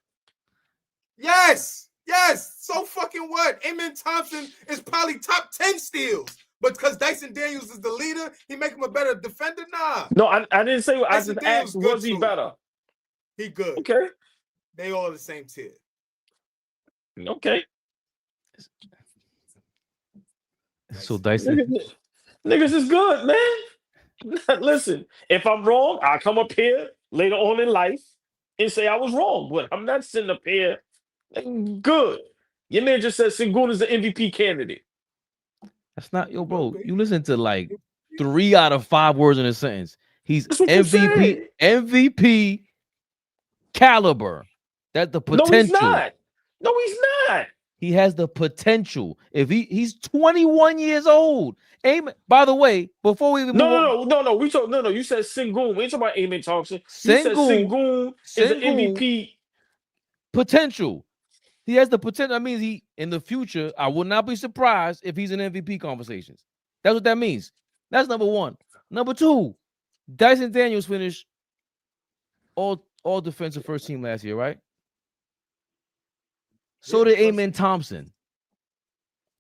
Yes. Yes, so fucking what? Amen Thompson is probably top 10 steals. But because Dyson Daniels is the leader, he make him a better defender? Nah. No, I didn't say. I Dyson just Daniels asked, good was he too. better? He good. Okay. They all the same tier. Okay. So Dyson, niggas is good, man. Listen, if I'm wrong, I'll come up here later on in life and say I was wrong. But I'm not sitting up here. Good. Your man just said Sengun is the MVP candidate. that's not bro. You listen to like 3 out of 5 words in a sentence. He's MVP caliber. That's the potential. No, he's not. No, he's not. He has the potential. If he's 21 years old. Amen. By the way, before we even no. We talk. No. You said Sengun. We ain't talking about Amen Thompson. You said Sengun is the MVP potential. He has the potential. That means he in the future. I would not be surprised if he's in MVP conversations. That's what that means. That's number one. Number two, Dyson Daniels finished all defensive first team last year, right? So did Amen Thompson.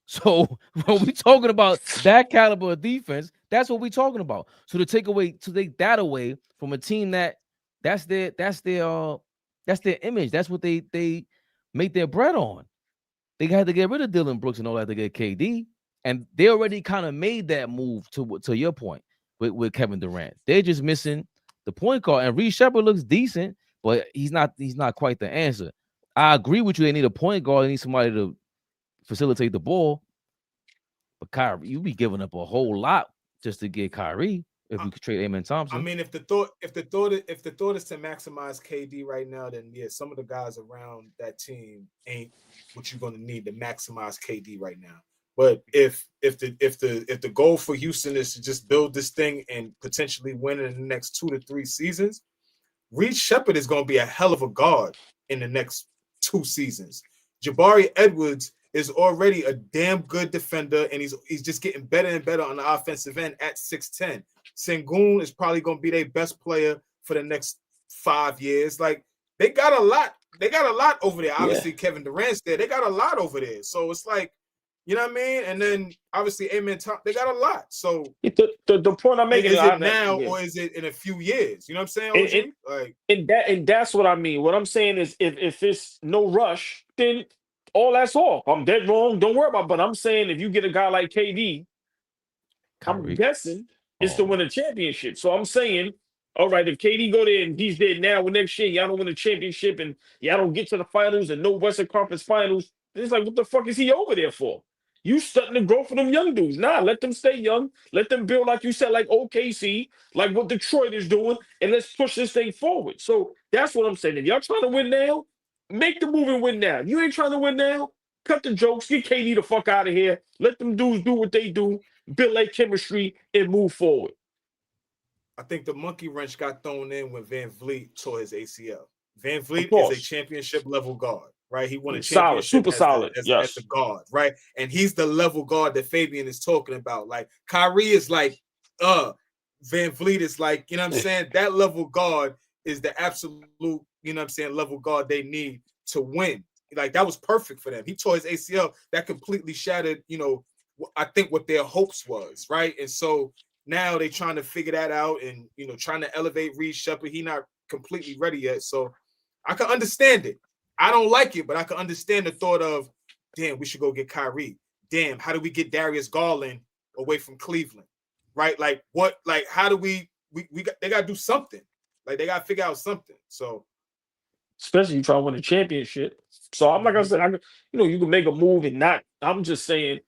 So when we talking about that caliber of defense, that's what we're talking about. So to take that away from a team that's their image. That's what they make their bread on. They had to get rid of Dylan Brooks and all that to get KD, and they already kind of made that move to your point with Kevin Durant. They're just missing the point guard, and Reed Shepard looks decent, but he's not quite the answer. I agree with you. They need a point guard. They need somebody to facilitate the ball. But Kyrie, you be giving up a whole lot just to get Kyrie if you could trade Amen Thompson. I mean, if the thought is to maximize KD right now, then yeah, some of the guys around that team ain't what you're going to need to maximize KD right now. But if the goal for Houston is to just build this thing and potentially win in the next 2 to 3 seasons, Reed Shepard is going to be a hell of a guard in the next 2 seasons. Jabari Edwards is already a damn good defender, and he's just getting better and better on the offensive end at 6'10". Sengun is probably going to be their best player for the next 5 years. Like, they got a lot. They got a lot over there. Obviously, Kevin Durant's there. They got a lot over there. So it's like, you know what I mean? And then obviously, Amen Thompson, they got a lot. So the point I'm making is it now or is it in a few years? You know what I'm saying? And that's what I mean. What I'm saying is, if it's no rush, then all that's off. I'm dead wrong. Don't worry about it. But I'm saying if you get a guy like KD, Kyrie, I'm guessing it's to win a championship. So I'm saying, all right, if KD go there and he's there now with next year, y'all don't win a championship and y'all don't get to the finals and no Western Conference finals, it's like, what the fuck is he over there for? You stunting the growth of them young dudes. Nah, let them stay young. Let them build, like you said, like OKC, like what Detroit is doing, and let's push this thing forward. So that's what I'm saying. If y'all trying to win now, make the move and win now. If you ain't trying to win now, cut the jokes, get KD the fuck out of here. Let them dudes do what they do, build their chemistry, and move forward. I think the monkey wrench got thrown in when Van Vliet tore his ACL. Van Vliet is a championship level guard, right? He won a championship super solid as a guard, right? And he's the level guard that Fabian is talking about. Like, Kyrie is like, Van Vliet is like, you know what I'm saying? That level guard is the absolute, you know what I'm saying, level guard they need to win. Like, that was perfect for them. He tore his ACL. That completely shattered, you know, I think what their hopes was, right? And so now they're trying to figure that out and, you know, trying to elevate Reed Shepard. He's not completely ready yet. So I can understand it. I don't like it, but I can understand the thought of, damn, we should go get Kyrie. Damn, how do we get Darius Garland away from Cleveland? Right? Like, what, like, how do they got to do something. Like, they got to figure out something. So, especially you try to win a championship. So I'm like I said, you can make a move and not. I'm just saying,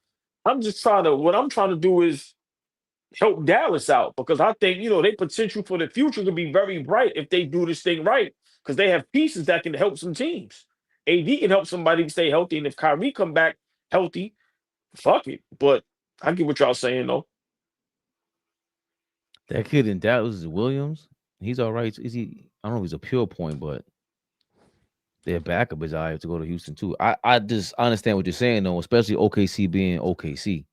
what I'm trying to do is help Dallas out, because I think, their potential for the future could be very bright if they do this thing right, because they have pieces that can help some teams. AD can help somebody stay healthy, and if Kyrie come back healthy, fuck it. But I get what y'all saying, though. That kid in Dallas is Williams. He's all right. Is he? I don't know if he's a pure point, but their backup is all right to go to Houston too. I just understand what you're saying though, especially OKC being OKC.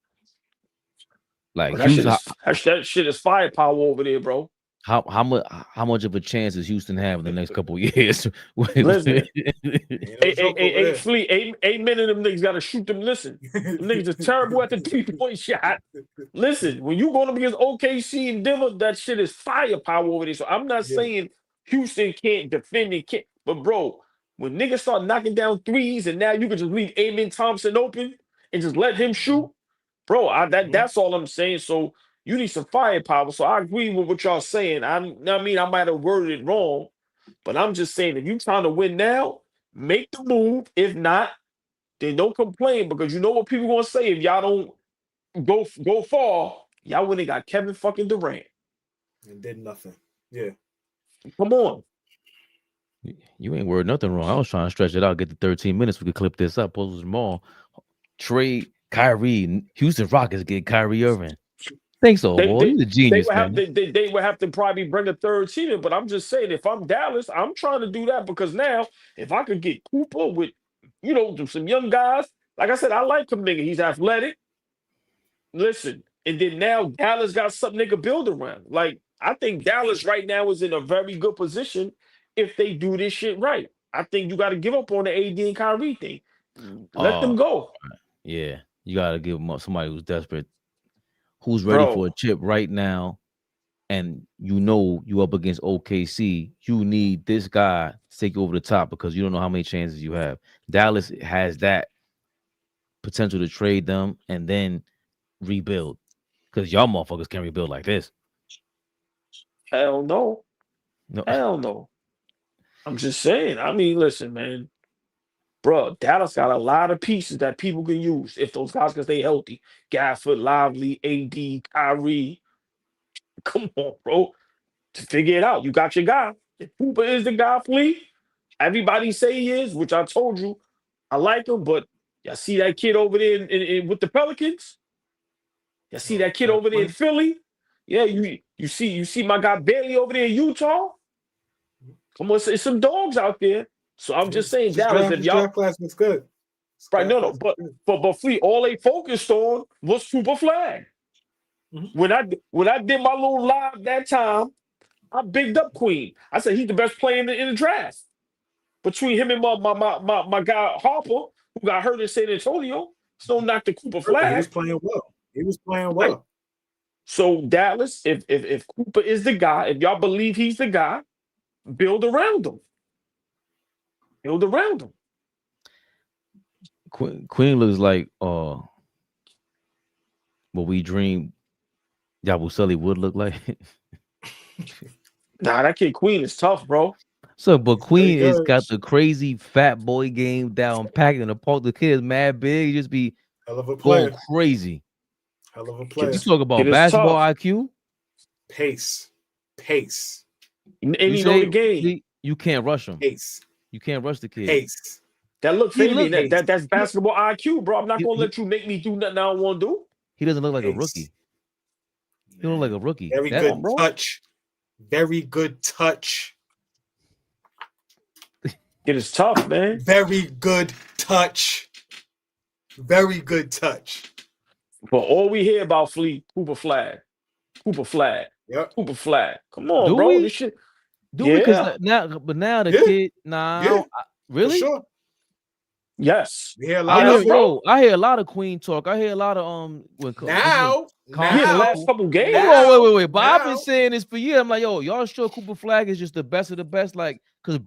Like, that shit is firepower over there, bro. How much of a chance does Houston have in the next couple of years? Listen, Ain't no joke over there. Fleet, 8 men of them niggas got to shoot them. Listen, them niggas are terrible at the 3-point shot. Listen, when you going up against OKC and Denver, that shit is firepower over there. So I'm not saying Houston can't defend it, can't. But bro, when niggas start knocking down threes and now you can just leave Amen Thompson open and just let him shoot, bro, that's all I'm saying. So you need some firepower. So I agree with what y'all saying. I mean, I might have worded it wrong, but I'm just saying if you trying to win now, make the move. If not, then don't complain because you know what people gonna say if y'all don't go far. Y'all wouldn't got Kevin fucking Durant and did nothing. Yeah, come on. You ain't worded nothing wrong. I was trying to stretch it out, get to 13 minutes. We could clip this up. Post them all. Trade Kyrie. Houston Rockets get Kyrie Irving. Thanks, old boy. He's a genius, man. They would have to probably bring a third team in, but I'm just saying, if I'm Dallas, I'm trying to do that because now, if I could get Cooper with, some young guys, like I said, I like him, nigga. He's athletic. Listen, and then now Dallas got something they could build around. Like, I think Dallas right now is in a very good position if they do this shit right. I think you got to give up on the AD and Kyrie thing. Let them go. Yeah, you got to give them up somebody who's desperate. Who's ready for a chip right now, and you up against OKC, you need this guy to take you over the top because you don't know how many chances you have. Dallas has that potential to trade them and then rebuild because y'all motherfuckers can't rebuild like this. Hell no. Hell no. I'm just saying. I mean, listen, man. Bro, Dallas got a lot of pieces that people can use if those guys can stay healthy. Gafford, Lively, AD, Kyrie. Come on, bro. To figure it out. You got your guy. If Cooper is the guy, Flea, everybody say he is, which I told you. I like him, but y'all see that kid over there with the Pelicans? Y'all see that kid over there in Philly? Yeah, you see my guy Bailey over there in Utah? Come on, it's some dogs out there. So I'm just saying, Dallas, if y'all class looks good. Right, no, but Fleet, all they focused on was Super Flag. When I did my little live that time, I bigged up Queen. I said he's the best player in the draft. Between him and my guy Harper, who got hurt in San Antonio, so not the Cooper Flag. He was playing well. He was playing well. Right. So Dallas, if Cooper is the guy, if y'all believe he's the guy, build around him. Build around him. Queen looks like what we dreamed Yabusele would look like. Nah, that kid Queen is tough, bro. So, but Queen has got the crazy fat boy game down packed in the park. The kid is mad big. He just be hell of a player. Going crazy. Hell of a player. You talk about basketball IQ? Pace. And you know the game. You can't rush him. Pace. You can't rush the kid. Pace. That look Fabian. That's basketball IQ, bro. I'm not gonna let you make me do nothing I don't want to do. He doesn't look like a rookie. He don't look like a rookie. Very good touch. Very good touch. It is tough, man. Very good touch. Very good touch. But all we hear about Fleet, Cooper Flag. Yep. Cooper Flag. Come on, bro. This shit. We? Because now the kid, really? For sure. Yes. We hear a lot I hear a lot of Queen talk. I hear a lot of the last couple games. Wait. But I've been saying this for years. I'm like, yo, y'all sure Cooper Flag is just the best of the best? Like, because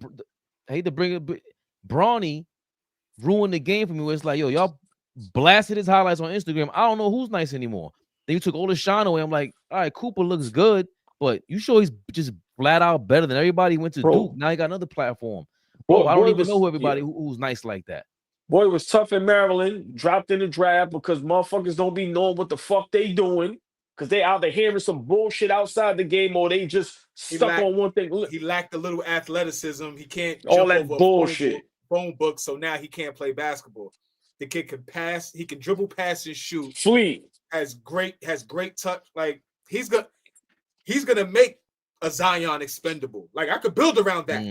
I hate to bring it, but Bronny ruined the game for me. Where it's like, yo, y'all blasted his highlights on Instagram. I don't know who's nice anymore. Then you took all the shine away. I'm like, all right, Cooper looks good, but you sure he's just flat out better than everybody. He went to Duke. Now he got another platform. I don't even know who everybody who's nice like that. Boy was tough in Maryland, dropped in the draft because motherfuckers don't be knowing what the fuck they doing because they either hearing some bullshit outside the game or they just stuck on one thing. He lacked a little athleticism. He can't all jump that over bullshit. Phone book, so now he can't play basketball. The kid can pass. He can dribble, pass, and shoot. Fleet has great touch. Like he's gonna make a Zion expendable. Like I could build around that.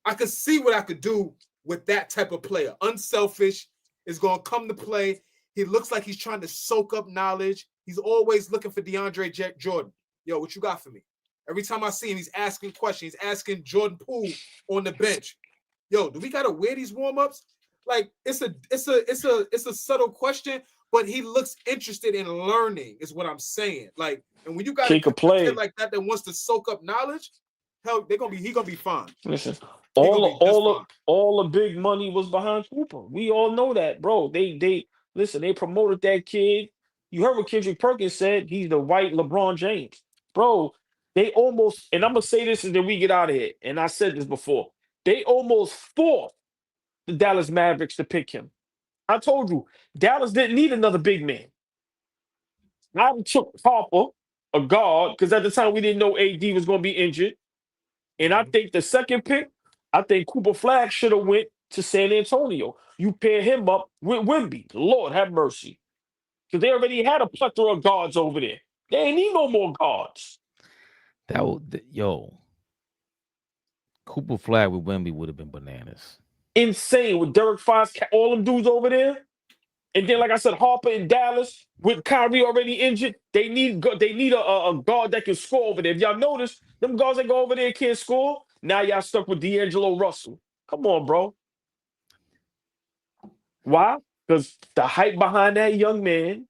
I could see what I could do with that type of player. Unselfish, is going to come to play. He looks like he's trying to soak up knowledge. He's always looking for DeAndre Jordan. Yo, what you got for me? Every time I see him, he's asking questions. He's asking Jordan Poole on the bench, "Yo, do we gotta wear these warm-ups?" Like it's a subtle question, but he looks interested in learning, is what I'm saying. Like, and when you got a kid like that wants to soak up knowledge, hell, he gonna be fine. Listen, all the big money was behind Cooper. We all know that, bro. They listen, they promoted that kid. You heard what Kendrick Perkins said. He's the white LeBron James. Bro, they almost, and I'm gonna say this and then we get out of here. And I said this before. They almost forced the Dallas Mavericks to pick him. I told you, Dallas didn't need another big man. I took Harper, a guard, because at the time we didn't know AD was going to be injured. And I think the second pick, I think Cooper Flag should have went to San Antonio. You pair him up with Wemby. Lord have mercy. Because they already had a plethora of guards over there. They ain't need no more guards. Cooper Flag with Wemby would have been bananas. Insane with Derek Fox, all them dudes over there. And then, like I said, Harper in Dallas with Kyrie already injured. They need a guard that can score over there. If y'all notice, them guards that go over there can't score. Now y'all stuck with D'Angelo Russell. Come on, bro. Why? Because the hype behind that young man,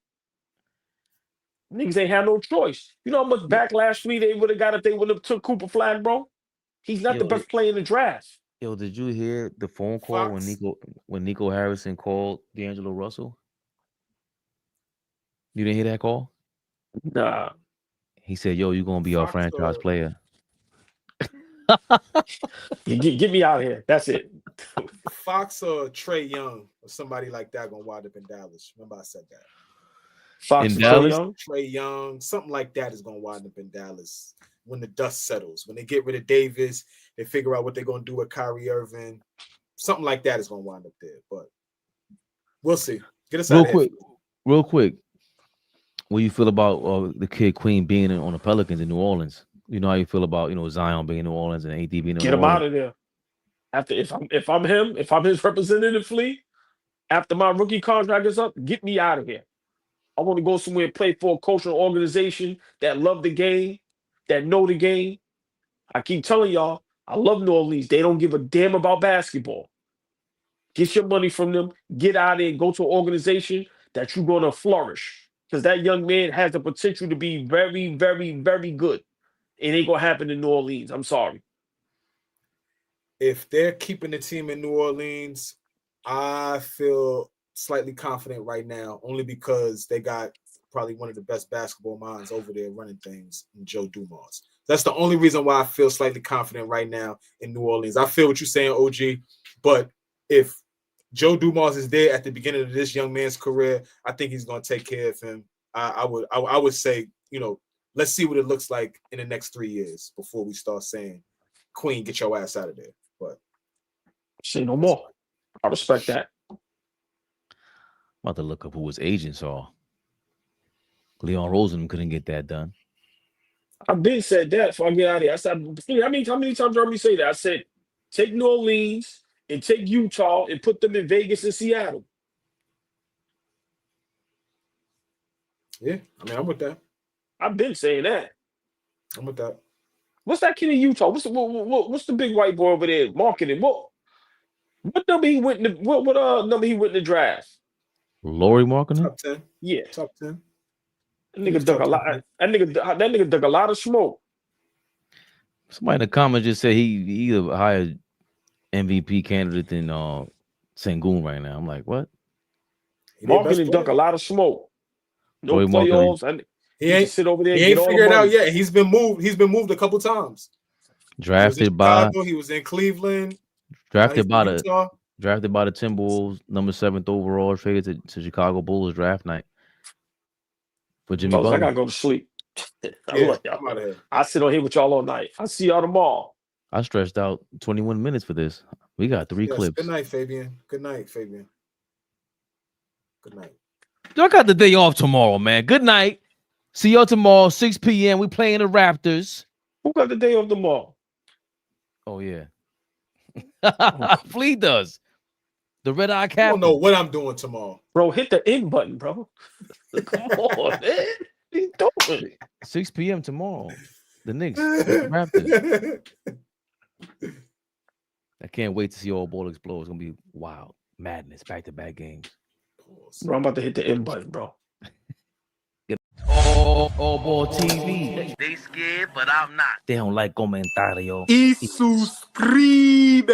niggas ain't had no choice. You know how much backlash they would have got if they would have took Cooper Flag, bro? He's not the best player in the draft. Yo, did you hear the phone call when Nico Harrison called D'Angelo Russell? You didn't hear that call? Nah. He said, "Yo, you gonna be our franchise player." Get me out of here. That's it. Fox or Trae Young or somebody like that gonna wind up in Dallas. Remember I said that. Fox in Dallas, Trae Young, something like that is gonna wind up in Dallas when the dust settles. When they get rid of Davis, they figure out what they're gonna do with Kyrie Irving. Something like that is gonna wind up there. But we'll see. Get us out of here. Real quick. What do you feel about the kid Queen being on the Pelicans in New Orleans? You know how you feel about Zion being in New Orleans and AD being in New Orleans? Get him out of there. After if I'm him, if I'm his representative, Flea, after my rookie contract is up, get me out of here. I want to go somewhere and play for a cultural organization that love the game, that know the game. I keep telling y'all, I love New Orleans. They don't give a damn about basketball. Get your money from them. Get out of there and go to an organization that you're going to flourish. Because that young man has the potential to be very, very, very good. It ain't going to happen in New Orleans. I'm sorry. If they're keeping the team in New Orleans, I feel slightly confident right now, only because they got probably one of the best basketball minds over there running things in Joe Dumars. That's the only reason why I feel slightly confident right now in New Orleans. I feel what you're saying, OG, but if Joe Dumars is there at the beginning of this young man's career, I think he's going to take care of him. I would say, let's see what it looks like in the next 3 years before we start saying, Queen, get your ass out of there. But say no more. I respect that. I'm about to look up who his agents are. Leon Rosen couldn't get that done. I've been said that before I get out of here. I said, how many times you heard me say that? I said, take New Orleans and take Utah and put them in Vegas and Seattle. Yeah, I mean, I'm with that. I've been saying that. I'm with that. What's that kid in Utah? What's the big white boy over there marketing? What number he went in the, what number he went in the draft? Laurie marketing? Top 10. Yeah. Top 10. That nigga dug a lot. That nigga dug a lot of smoke. Somebody in the comments just said he a higher MVP candidate than Sengun right now. I'm like, what? Marketing dug a lot of smoke. No playoffs. He ain't sit over there. He ain't figured it out yet. He's been moved a couple times. Drafted by. He was in Cleveland. Drafted by the Timberwolves, number 7th overall, traded to Chicago Bulls draft night. For Jimmy Butler. I gotta go to sleep. I sit on here with y'all all night. I'll see y'all tomorrow. I stretched out 21 minutes for this. We got 3 clips. Good night, Fabian. Good night, Fabian. Good night. I got the day off tomorrow, man. Good night. See y'all tomorrow, 6 p.m. We playing the Raptors. Who got the day off tomorrow? Oh, yeah. Flea does. The red eye cap. I don't know what I'm doing tomorrow. Bro, hit the end button, bro. Come on, man. What are you doing? 6 p.m. tomorrow. The Knicks. The Raptors. I can't wait to see AllBall explode. It's gonna be wild. Madness. Back-to-back games. Bro, I'm about to hit the end button, bro. AllBall TV. They scared, but I'm not. They don't like comentario. Y suscribe.